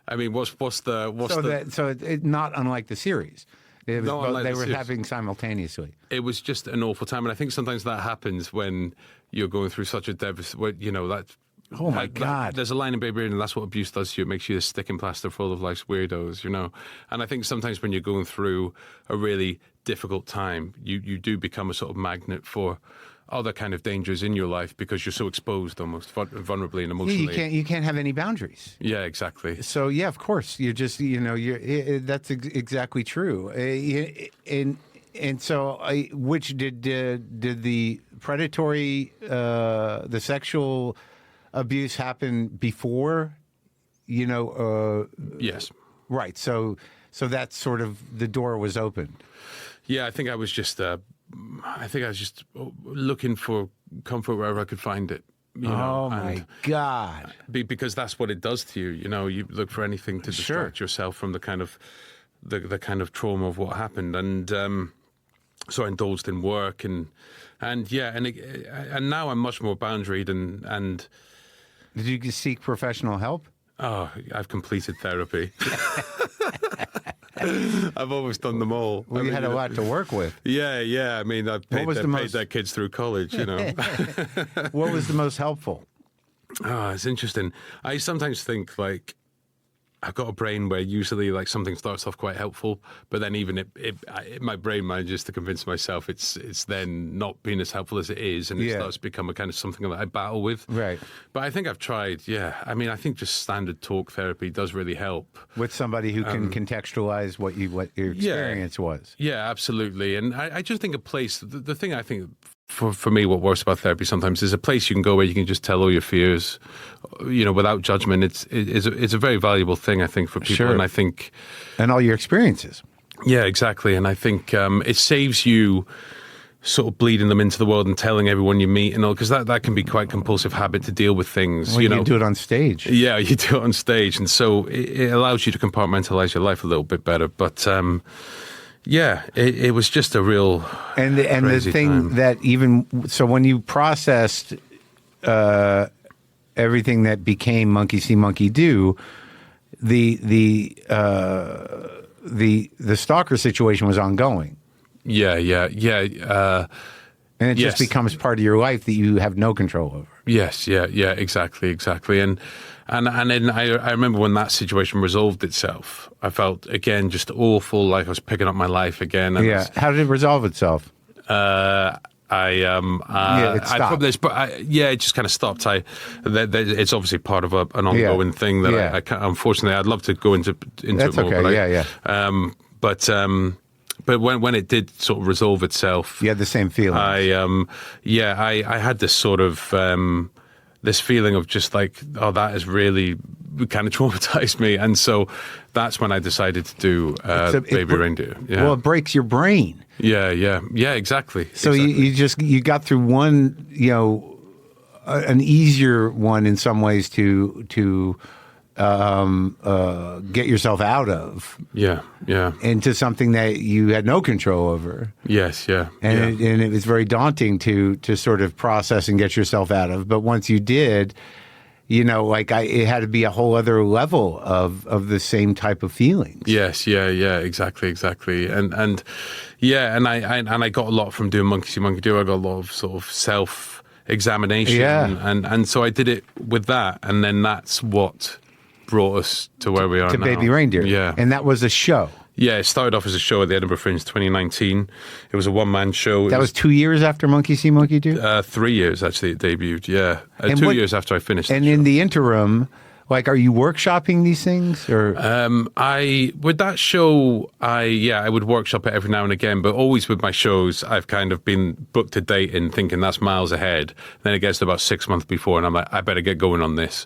I mean, what's not unlike the series. They were happening simultaneously. It was just an awful time, and I think sometimes that happens when you're going through such a that. Oh my God! There's a line in Baby Reindeer, and that's what abuse does to you. It makes you this sticking plaster full of life's weirdos, And I think sometimes when you're going through a really difficult time, you do become a sort of magnet for other kind of dangers in your life because you're so exposed almost vulnerably and emotionally. You can't have any boundaries. Yeah, exactly. So yeah, of course, you're just that's exactly true. And so, which did the predatory, the sexual abuse happen before? Yes. Right. So that's sort of the door was opened. Yeah, I think I was just looking for comfort wherever I could find it. Oh my God! Because that's what it does to you. You look for anything to distract yourself from the kind of the kind of trauma of what happened, and so I indulged in work and now I'm much more boundaried and. Did you seek professional help? Oh, I've completed therapy. I've always done them all. Well, you had a lot to work with. Yeah. I mean, I've paid their kids through college, What was the most helpful? Oh, it's interesting. I sometimes think, like, I've got a brain where usually, like, something starts off quite helpful, but then even my brain manages to convince myself it's then not being as helpful as it is, and it starts to become a kind of something that I battle with. Right. But I think I've tried, yeah. I mean, I think just standard talk therapy does really help. With somebody who can contextualize what your experience was. Yeah, absolutely. And I just think a place, the thing I think for me, what works about therapy sometimes is a place you can go where you can just tell all your fears, without judgment. It's a very valuable thing, I think, for people. Sure. And I think, and all your experiences. Yeah, exactly. And I think it saves you sort of bleeding them into the world and telling everyone you meet and all, because that can be quite a compulsive habit to deal with things. Well, you do it on stage. Yeah, you do it on stage, and so it allows you to compartmentalize your life a little bit better. But yeah, it was just a real and the thing time. That even so when you processed everything that became Monkey See Monkey Do, the stalker situation was ongoing. Yeah. And it just becomes part of your life that you have no control over. Yes, yeah, exactly. And then I remember when that situation resolved itself, I felt, again, just awful, like I was picking up my life again. And How did it resolve itself? It stopped. It just kind of stopped. It's obviously part of an ongoing thing that I can't, unfortunately, I'd love to go into That's it more. Okay, But when it did sort of resolve itself, you had the same feeling. I had this sort of this feeling of just like, oh, that has really kind of traumatized me, and so that's when I decided to do Baby Reindeer. Yeah. Well, it breaks your brain. Yeah, exactly. So exactly. you got through one, an easier one in some ways to get yourself out of. Yeah. Into something that you had no control over. Yes, yeah. And it was very daunting to sort of process and get yourself out of. But once you did, it had to be a whole other level of the same type of feelings. Yes, yeah, exactly. And I got a lot from doing Monkey See Monkey Do. I got a lot of sort of self-examination. Yeah. And so I did it with that, and then that's what brought us to where we are now. To Baby Reindeer. Yeah. And that was a show. Yeah, it started off as a show at the Edinburgh Fringe 2019. It was a one-man show. That was 2 years after Monkey See Monkey Do? 3 years, actually, it debuted, yeah. 2 years after I finished And in the interim, are you workshopping these things? Or with that show, I would workshop it every now and again, but always with my shows, I've kind of been booked to date and thinking that's miles ahead. Then it gets to about 6 months before, and I'm like, I better get going on this.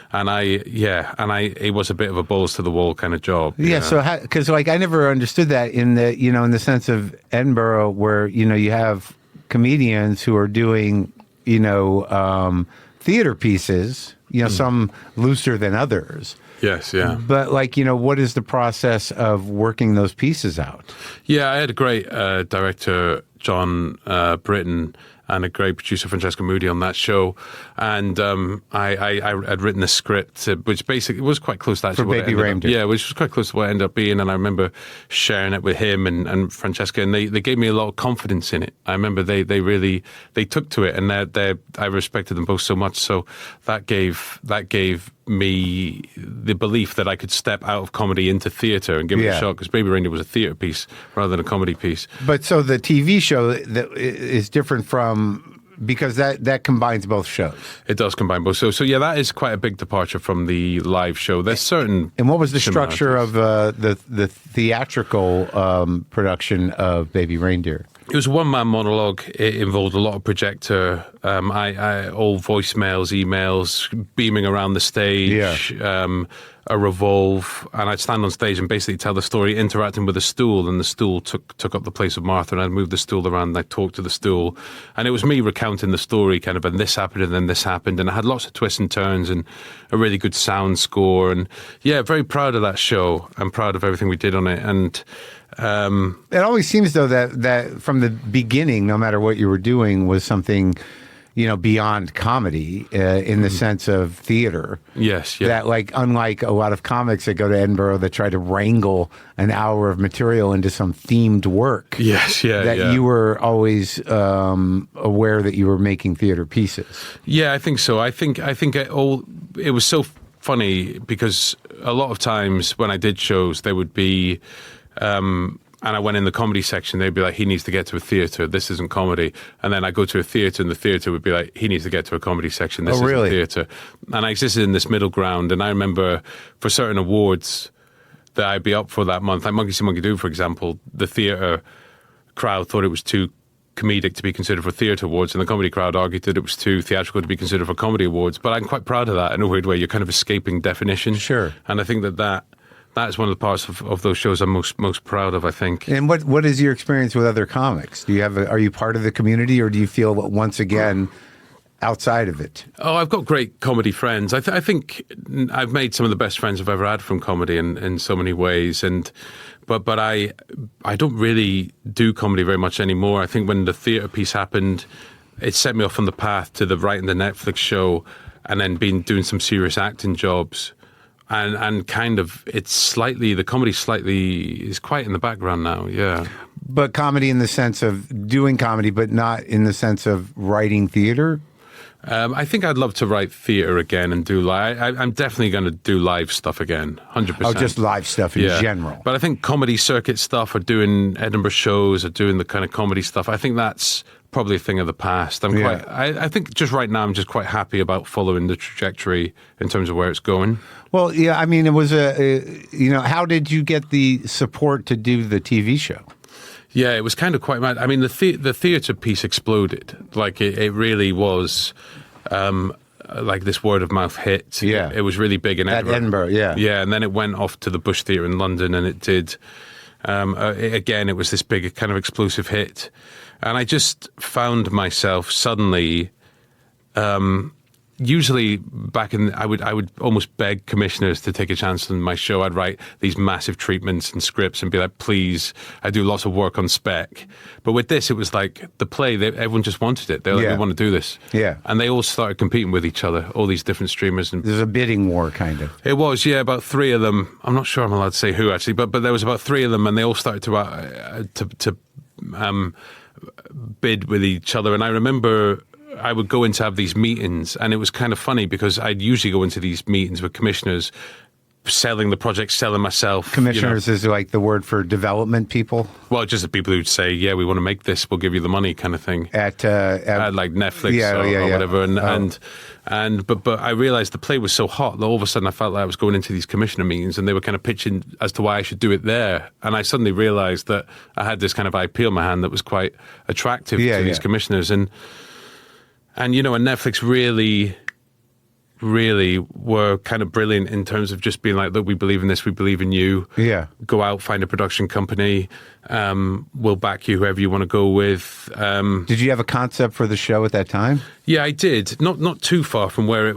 And it was a bit of a balls to the wall kind of job. Yeah. So, because I never understood that in the sense of Edinburgh, where you have comedians who are doing theater pieces, some looser than others. Yes, yeah. But what is the process of working those pieces out? Yeah, I had a great director, John Britton, and a great producer, Francesca Moody, on that show. And I had written the script, which basically was quite close to actually for Baby Reindeer. Yeah, which was quite close to what it ended up being. And I remember sharing it with him and Francesca, and they gave me a lot of confidence in it. I remember they really took to it, and I respected them both so much. So that gave me the belief that I could step out of comedy into theatre and give it a shot, because Baby Reindeer was a theatre piece rather than a comedy piece. But so the TV show that is different from because that combines both shows. It does combine both. So yeah, that is quite a big departure from the live show. There's certain. And what was the structure of the theatrical production of Baby Reindeer? It was a one-man monologue. It involved a lot of projector, all voicemails, emails, beaming around the stage, a revolve, and I'd stand on stage and basically tell the story, interacting with a stool, and the stool took up the place of Martha, and I'd move the stool around, and I'd talk to the stool, and it was me recounting the story, kind of, and this happened, and then this happened, and it had lots of twists and turns, and a really good sound score, and yeah, very proud of that show. I'm proud of everything we did on it, and. It always seems, though, that from the beginning, no matter what you were doing, was something, beyond comedy in the sense of theater. Yes, yeah. That, like, unlike a lot of comics that go to Edinburgh that try to wrangle an hour of material into some themed work. Yes, yeah. That you were always aware that you were making theater pieces. Yeah, I think so. I think it was so funny because a lot of times when I did shows, there would be. And I went in the comedy section, they'd be like, he needs to get to a theatre, this isn't comedy. And then I go to a theatre, and the theatre would be like, he needs to get to a comedy section, this isn't theatre. And I existed in this middle ground, and I remember for certain awards that I'd be up for that month, like Monkey See, Monkey Do, for example, the theatre crowd thought it was too comedic to be considered for theatre awards, and the comedy crowd argued that it was too theatrical to be considered for comedy awards. But I'm quite proud of that in a weird way. You're kind of escaping definition. Sure. And I think that is one of the parts of those shows I'm most proud of, I think. And what is your experience with other comics? Are you part of the community, or do you feel once again outside of it? Oh, I've got great comedy friends. I think I've made some of the best friends I've ever had from comedy in so many ways. But I don't really do comedy very much anymore. I think when the theatre piece happened, it set me off on the path to writing the Netflix show, and then doing some serious acting jobs. And kind of, the comedy is quite in the background now, yeah. But comedy in the sense of doing comedy, but not in the sense of writing theater? I think I'd love to write theatre again and do live. I'm definitely going to do live stuff again, 100%. Oh, just live stuff in general. But I think comedy circuit stuff, or doing Edinburgh shows, or doing the kind of comedy stuff, I think that's probably a thing of the past. I think just right now I'm just quite happy about following the trajectory in terms of where it's going. Well, yeah, I mean, it was how did you get the support to do the TV show? Yeah, it was kind of quite mad. I mean, the theatre piece exploded. Like, it really was like this word of mouth hit. Yeah. It was really big in Edinburgh. At Edinburgh, yeah. Yeah, and then it went off to the Bush Theatre in London, and it did. Again, it was this big kind of explosive hit. And I just found myself suddenly... usually back in, I would almost beg commissioners to take a chance on my show. I'd write these massive treatments and scripts and be like, please, I do lots of work on spec. But with this, it was like the play, everyone just wanted it. They were like, we want to do this. Yeah. And they all started competing with each other, all these different streamers. And there's a bidding war, kind of. It was, yeah, about 3 of them. I'm not sure I'm allowed to say who, actually, but there was about 3 of them, and they all started to bid with each other. And I remember... I would go in to have these meetings, and it was kind of funny because I'd usually go into these meetings with commissioners, selling the project, selling myself. Commissioners is like the word for development people? Well, just the people who'd say, yeah, we want to make this, we'll give you the money kind of thing. At like Netflix or whatever. But I realized the play was so hot that all of a sudden I felt like I was going into these commissioner meetings, and they were kind of pitching as to why I should do it there. And I suddenly realized that I had this kind of IP on my hand that was quite attractive to these commissioners. And Netflix really were kind of brilliant in terms of just being like, look, we believe in this, we believe in you. Yeah. Go out, find a production company. We'll back you, whoever you want to go with. Did you have a concept for the show at that time? Yeah, I did. Not too far from where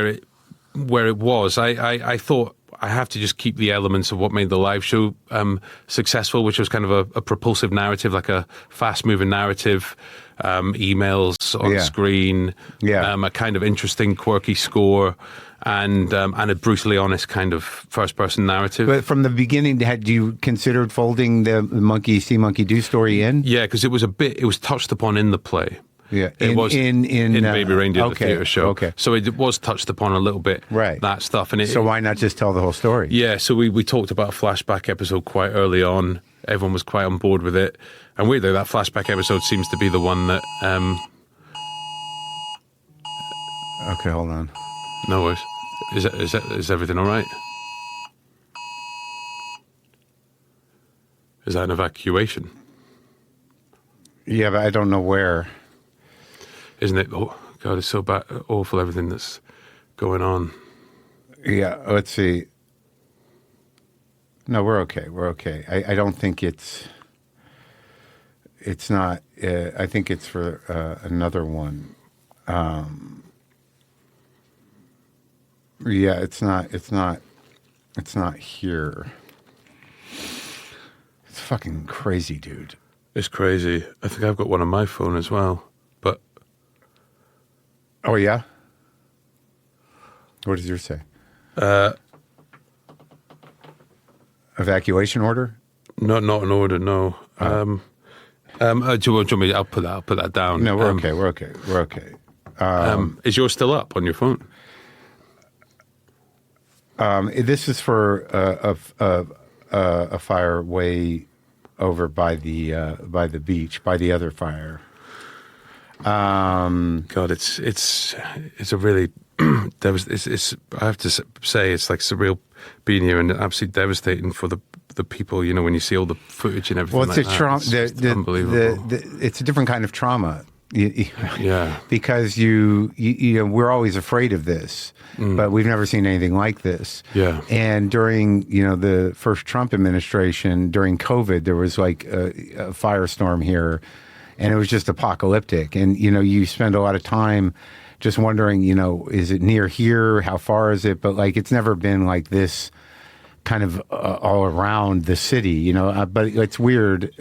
it was. I thought I have to just keep the elements of what made the live show successful, which was kind of a propulsive narrative, like a fast-moving narrative. Emails on screen, a kind of interesting, quirky score, and a brutally honest kind of first-person narrative. But from the beginning, had you considered folding the Monkey See, Monkey Do story in? Yeah, because it was touched upon in the play. Yeah, it was in Baby Reindeer, the theatre show. Okay. So it was touched upon a little bit, right? That stuff, so why not just tell the whole story? Yeah, so we talked about a flashback episode quite early on. Everyone was quite on board with it. And weirdly, that flashback episode seems to be the one that Okay, hold on. No worries. Is everything all right? Is that an evacuation? Yeah, but I don't know where. Isn't it? Oh, God, it's so bad, awful, everything that's going on. Yeah, let's see. No, we're okay. We're okay. I don't think it's not. I think it's for another one. Yeah, it's not here. It's fucking crazy, dude. It's crazy. I think I've got one on my phone as well. But oh yeah. What does yours say? Evacuation order? Not an order. No. Do you want me? I'll put that down. No, we're okay. We're okay. We're okay. Is yours still up on your phone? This is for a fire way over by the beach, by the other fire. God, it's a really it's I have to say it's like surreal being here and absolutely devastating for the people. You know, when you see all the footage and everything. Well, it's like a trauma. It's unbelievable. It's a different kind of trauma. Yeah, because you know, we're always afraid of this, but we've never seen anything like this. Yeah, and during the first Trump administration, during COVID, there was like a firestorm here, and it was just apocalyptic. And you spend a lot of time just wondering, is it near here? How far is it? But like, it's never been like this, kind of all around the city. But it's weird.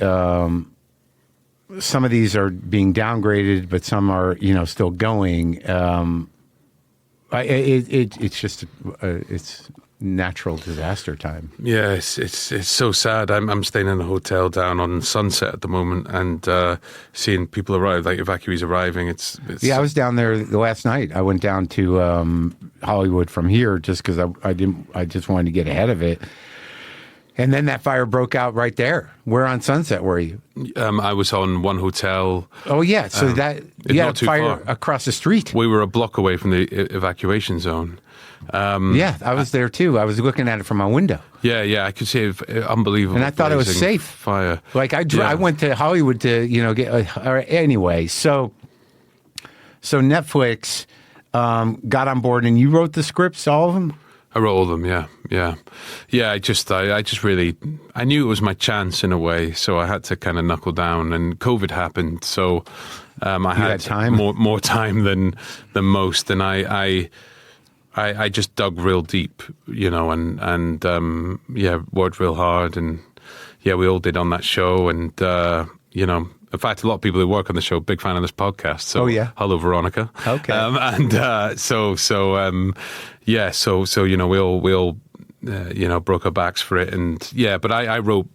Some of these are being downgraded, but some are, still going. It's just it's natural disaster time. Yeah, it's so sad. I'm staying in a hotel down on Sunset at the moment, and seeing people arrive, like evacuees arriving. It's yeah. I was down there the last night. I went down to Hollywood from here just because I just wanted to get ahead of it. And then that fire broke out right there. Where on Sunset were you? I was on one hotel. Oh, yeah. So you had a fire across the street. We were a block away from the evacuation zone. Yeah, I was there too. I was looking at it from my window. Yeah. I could see it, unbelievable. And I thought it was safe. Fire. Like I went to Hollywood to, get anyway. So Netflix got on board and you wrote the scripts, all of them? I wrote all of them, yeah. I just really, I knew it was my chance in a way, so I had to kind of knuckle down. And COVID happened, so I had time? more time than most, and I just dug real deep, and worked real hard, and we all did on that show, and in fact, a lot of people who work on the show, big fan of this podcast. So, hello, Veronica. Okay. We all broke our backs for it, and but I wrote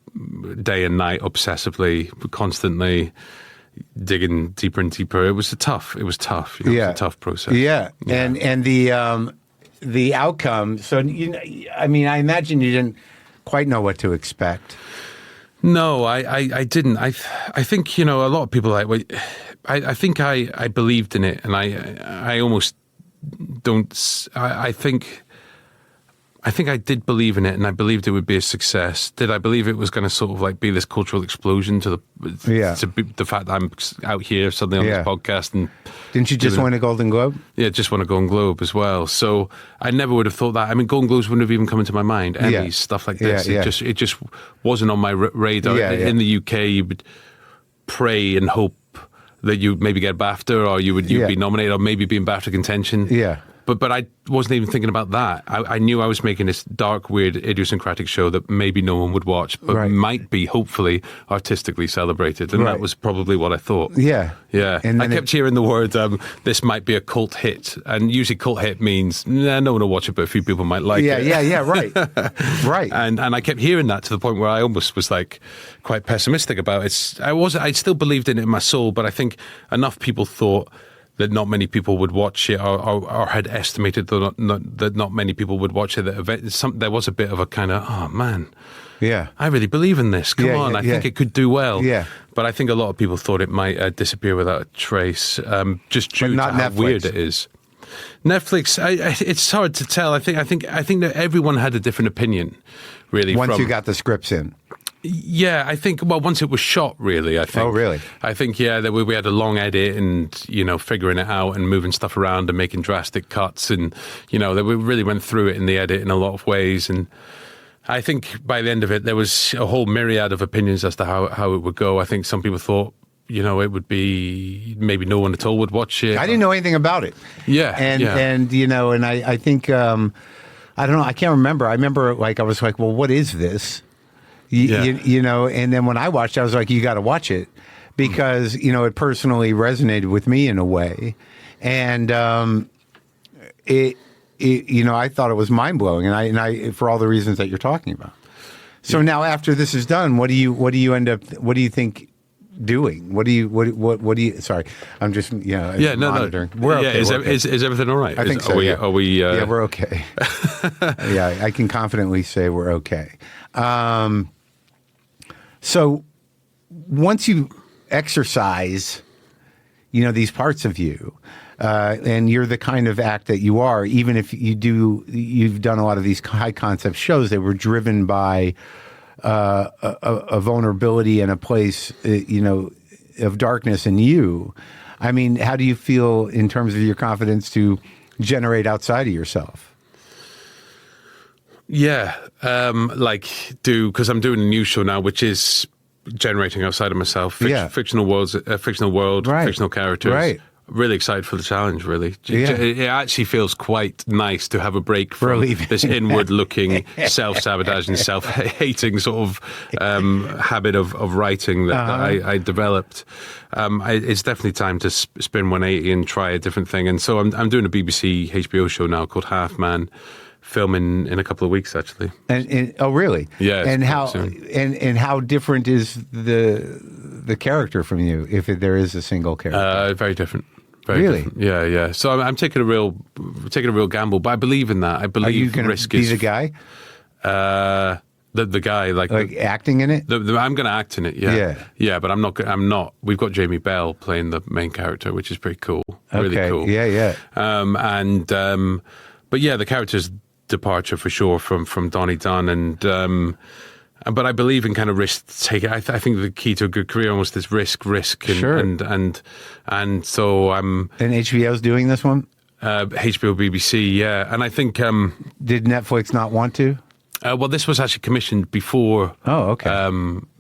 day and night, obsessively, constantly digging deeper and deeper. It was tough. It was a tough process. Yeah. And the outcome. So I imagine you didn't quite know what to expect. No, I didn't. I think, a lot of people I think I believed in it, and I almost don't. I think I did believe in it, and I believed it would be a success. Did I believe it was going to sort of like be this cultural explosion to the fact that I'm out here suddenly on this podcast? And didn't you just win a Golden Globe? Yeah, just won a Golden Globe as well. So I never would have thought that. I mean, Golden Globes wouldn't have even come into my mind. Emmys, stuff like this. It just wasn't on my radar. In the UK, you would pray and hope that you maybe get BAFTA, or you'd be nominated, or maybe be in BAFTA contention. Yeah. But I wasn't even thinking about that. I knew I was making this dark, weird, idiosyncratic show that maybe no one would watch, but might be, hopefully, artistically celebrated. And that was probably what I thought. Yeah. Yeah. And I kept hearing the word, this might be a cult hit. And usually cult hit means, no one will watch it, but a few people might like it. Yeah, right. Right. And I kept hearing that to the point where I almost was like quite pessimistic about it. I still believed in it in my soul, but I think enough people thought that not many people would watch it, or had estimated that not many people would watch it. There was a bit of a kind of, oh man, I really believe in this. Come on, I think it could do well. Yeah. But I think a lot of people thought it might disappear without a trace, just due to how weird it is. Netflix, it's hard to tell. I think that everyone had a different opinion, really. Once you got the scripts in. Yeah, I think, well, once it was shot, really, I think. Oh, really? I think, yeah, that we had a long edit and, figuring it out and moving stuff around and making drastic cuts. And, that we really went through it in the edit in a lot of ways. And I think by the end of it, there was a whole myriad of opinions as to how it would go. I think some people thought, it would be maybe no one at all would watch it. I didn't know anything about it. Yeah. And I think, I don't know, I can't remember. I remember, I was like, well, what is this? And then when I watched it, I was like, you got to watch it because, it personally resonated with me in a way. And I thought it was mind blowing. And I, for all the reasons that you're talking about. So now after this is done, what do you think doing? What do you, sorry, I'm just, monitoring. No. We're okay. Is everything all right? I think so. Are we, yeah, we're okay. Yeah, I can confidently say we're okay. So once you exercise, these parts of you, and you're the kind of act that you are, even if you've done a lot of these high concept shows that were driven by a vulnerability and a place, of darkness in you. I mean, how do you feel in terms of your confidence to generate outside of yourself? Yeah, because I'm doing a new show now, which is generating outside of myself. Fictional world, right. Fictional characters. Right. Really excited for the challenge, really. Yeah. It actually feels quite nice to have a break from this inward-looking, self-sabotaging, self-hating sort of habit of writing that I developed. It's definitely time to spin 180 and try a different thing. And so I'm doing a BBC HBO show now called Half Man, filming in a couple of weeks, actually. And oh, really? Yeah. And how different is the character from you, if there is a single character? Very different. Really? Different. Yeah. So I'm taking a real gamble, but I believe in that. I believe Are you going to be the guy? The guy, like acting in it. I'm going to act in it. Yeah. But I'm not. We've got Jamie Bell playing the main character, which is pretty cool. Really cool. Yeah. But yeah, the character's departure for sure from Donnie Dunn, and but I believe in kind of risk taking. I think the key to a good career almost is risk, and sure. and so I'm. And HBO's doing this one. HBO, BBC, yeah, and I think. Did Netflix not want to? Well, this was actually commissioned before. Oh, okay.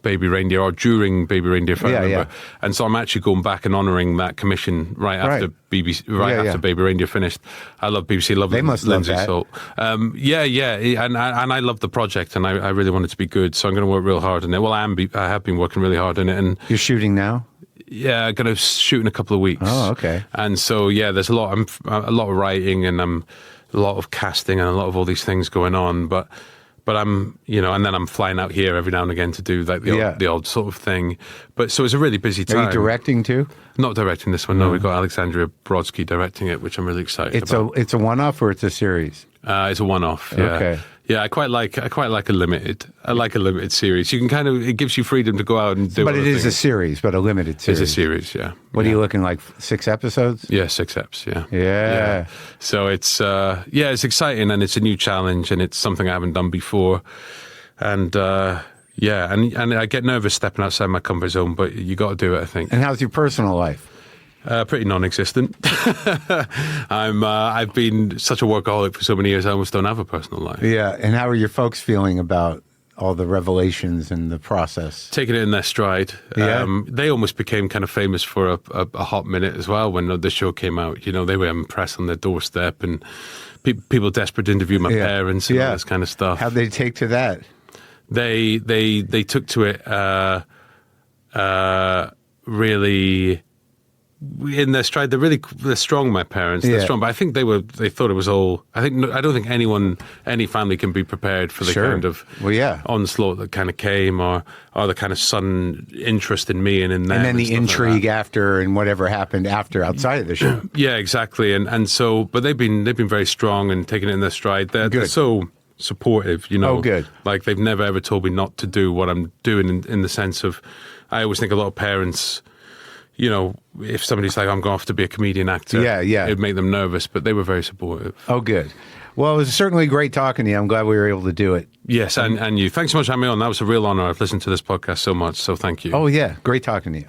Baby Reindeer, or during Baby Reindeer, if I remember. Yeah. And so I'm actually going back and honouring that commission after BBC, after Baby Reindeer finished. I love BBC, love they must Lindsay love that. Salt. And I love the project, and I really want it to be good. So I'm going to work real hard on it. Well, I have been working really hard on it, and you're shooting now. Yeah, I'm going to shoot in a couple of weeks. Oh, okay. And so there's a lot of writing and a lot of casting and a lot of all these things going on, but I'm, and then I'm flying out here every now and again to do like the odd sort of thing. But so it's a really busy time. Are you directing too? Not directing this one. No, we've got Alexandria Brodsky directing it, which I'm really excited about. It's a one-off or it's a series? It's a one-off. Yeah. Okay. Yeah, I quite like a limited. I like a limited series. You can it gives you freedom to go out and do. But it is things. A series, but a limited series. It's a series, yeah. What are you looking like? 6 episodes? Yeah, 6 eps. Yeah. Yeah. So it's it's exciting, and it's a new challenge, and it's something I haven't done before, and and I get nervous stepping outside my comfort zone, but you got to do it, I think. And how's your personal life? Pretty non-existent. I've been such a workaholic for so many years, I almost don't have a personal life. Yeah, and how are your folks feeling about all the revelations and the process? Taking it in their stride. Yeah. They almost became kind of famous for a hot minute as well when the show came out. They were press on their doorstep, and people desperate to interview my parents and all this kind of stuff. How'd they take to that? They took to it really in their stride. They're strong, my parents. They're strong, but I think they thought it was all. I don't think any family can be prepared for the kind of onslaught that kind of came, or the kind of sudden interest in me and in them. And then the intrigue after and whatever happened after outside of the show. Yeah, exactly. And so, but they've been very strong and taking it in their stride. They're so supportive, Oh, good. Like they've never ever told me not to do what I'm doing in the sense of, I always think a lot of parents, you know, if somebody's like, I'm going off to be a comedian actor, it'd make them nervous, but they were very supportive. Oh, good. Well, it was certainly great talking to you. I'm glad we were able to do it. Yes, and you. Thanks so much for having me on. That was a real honor. I've listened to this podcast so much, so thank you. Oh, yeah. Great talking to you.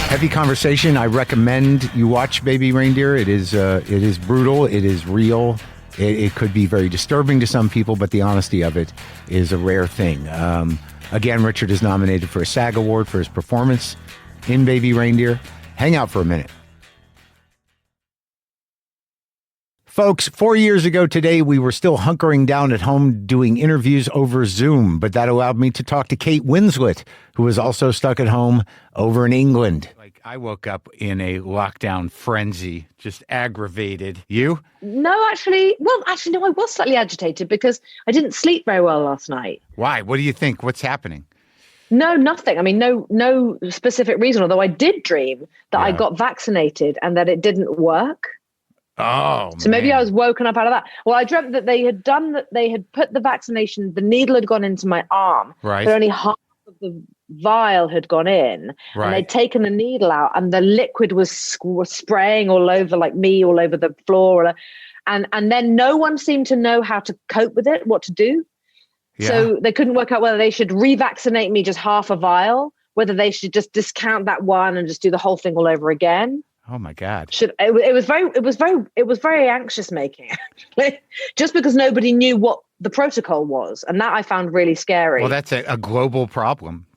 Heavy conversation. I recommend you watch Baby Reindeer. It is brutal. It is real. It could be very disturbing to some people, but the honesty of it is a rare thing. Again, Richard is nominated for a SAG Award for his performance in Baby Reindeer. Hang out for a minute. Folks, 4 years ago today, we were still hunkering down at home doing interviews over Zoom, but that allowed me to talk to Kate Winslet, who was also stuck at home over in England. Like, I woke up in a lockdown frenzy, just aggravated. You? No, actually, no, I was slightly agitated because I didn't sleep very well last night. Why? What do you think? What's happening? No, nothing. I mean, no specific reason, although I did dream that I got vaccinated and that it didn't work. Oh, so maybe I was woken up out of that. Well, I dreamt that they had put the vaccination, the needle had gone into my arm, right, but only half of the vial had gone in, right, and they'd taken the needle out, and the liquid was spraying all over, like me, all over the floor, and then no one seemed to know how to cope with it, what to do. Yeah. So they couldn't work out whether they should revaccinate me just half a vial, whether they should just discount that one and just do the whole thing all over again. Oh my God! It was very anxious making, actually, just because nobody knew what the protocol was, and that I found really scary. Well, that's a global problem.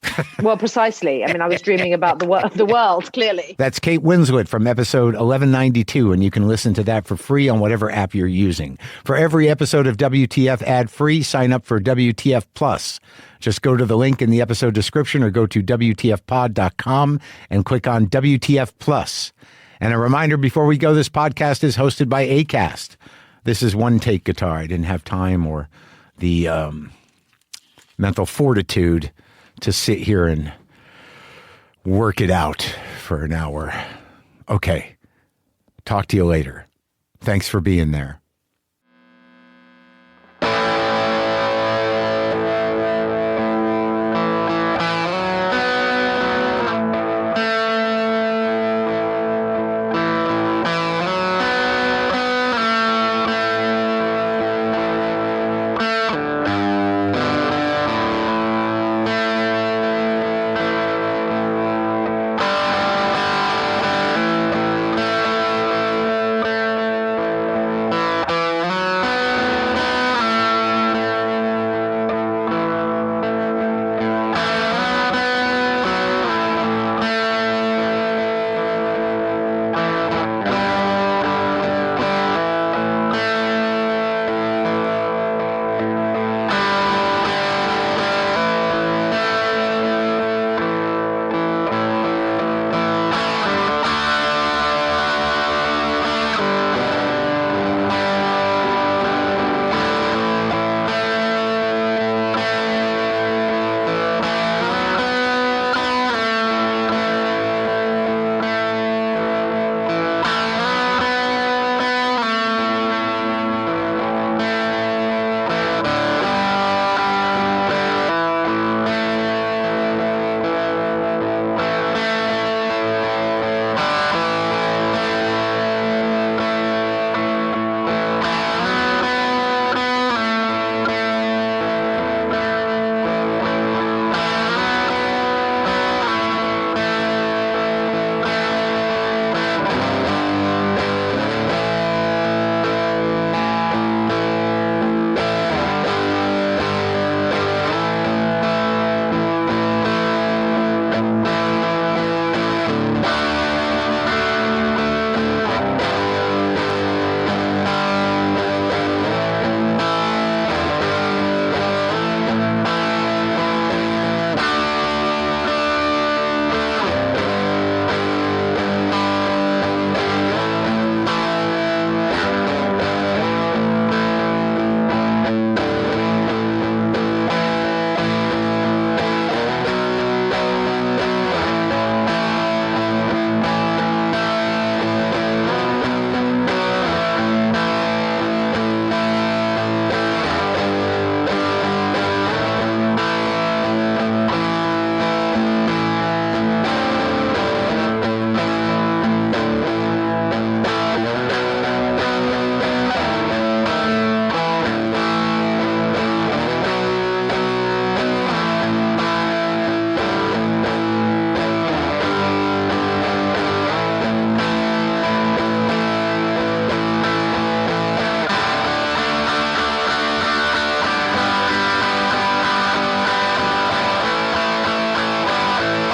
Well, precisely. I mean, I was dreaming about the world, clearly. That's Kate Winslet from episode 1192, and you can listen to that for free on whatever app you're using. For every episode of WTF ad-free, sign up for WTF Plus. Just go to the link in the episode description or go to WTFpod.com and click on WTF Plus. And a reminder before we go, this podcast is hosted by Acast. This is one take guitar. I didn't have time or the mental fortitude to sit here and work it out for an hour. Okay. Talk to you later. Thanks for being there.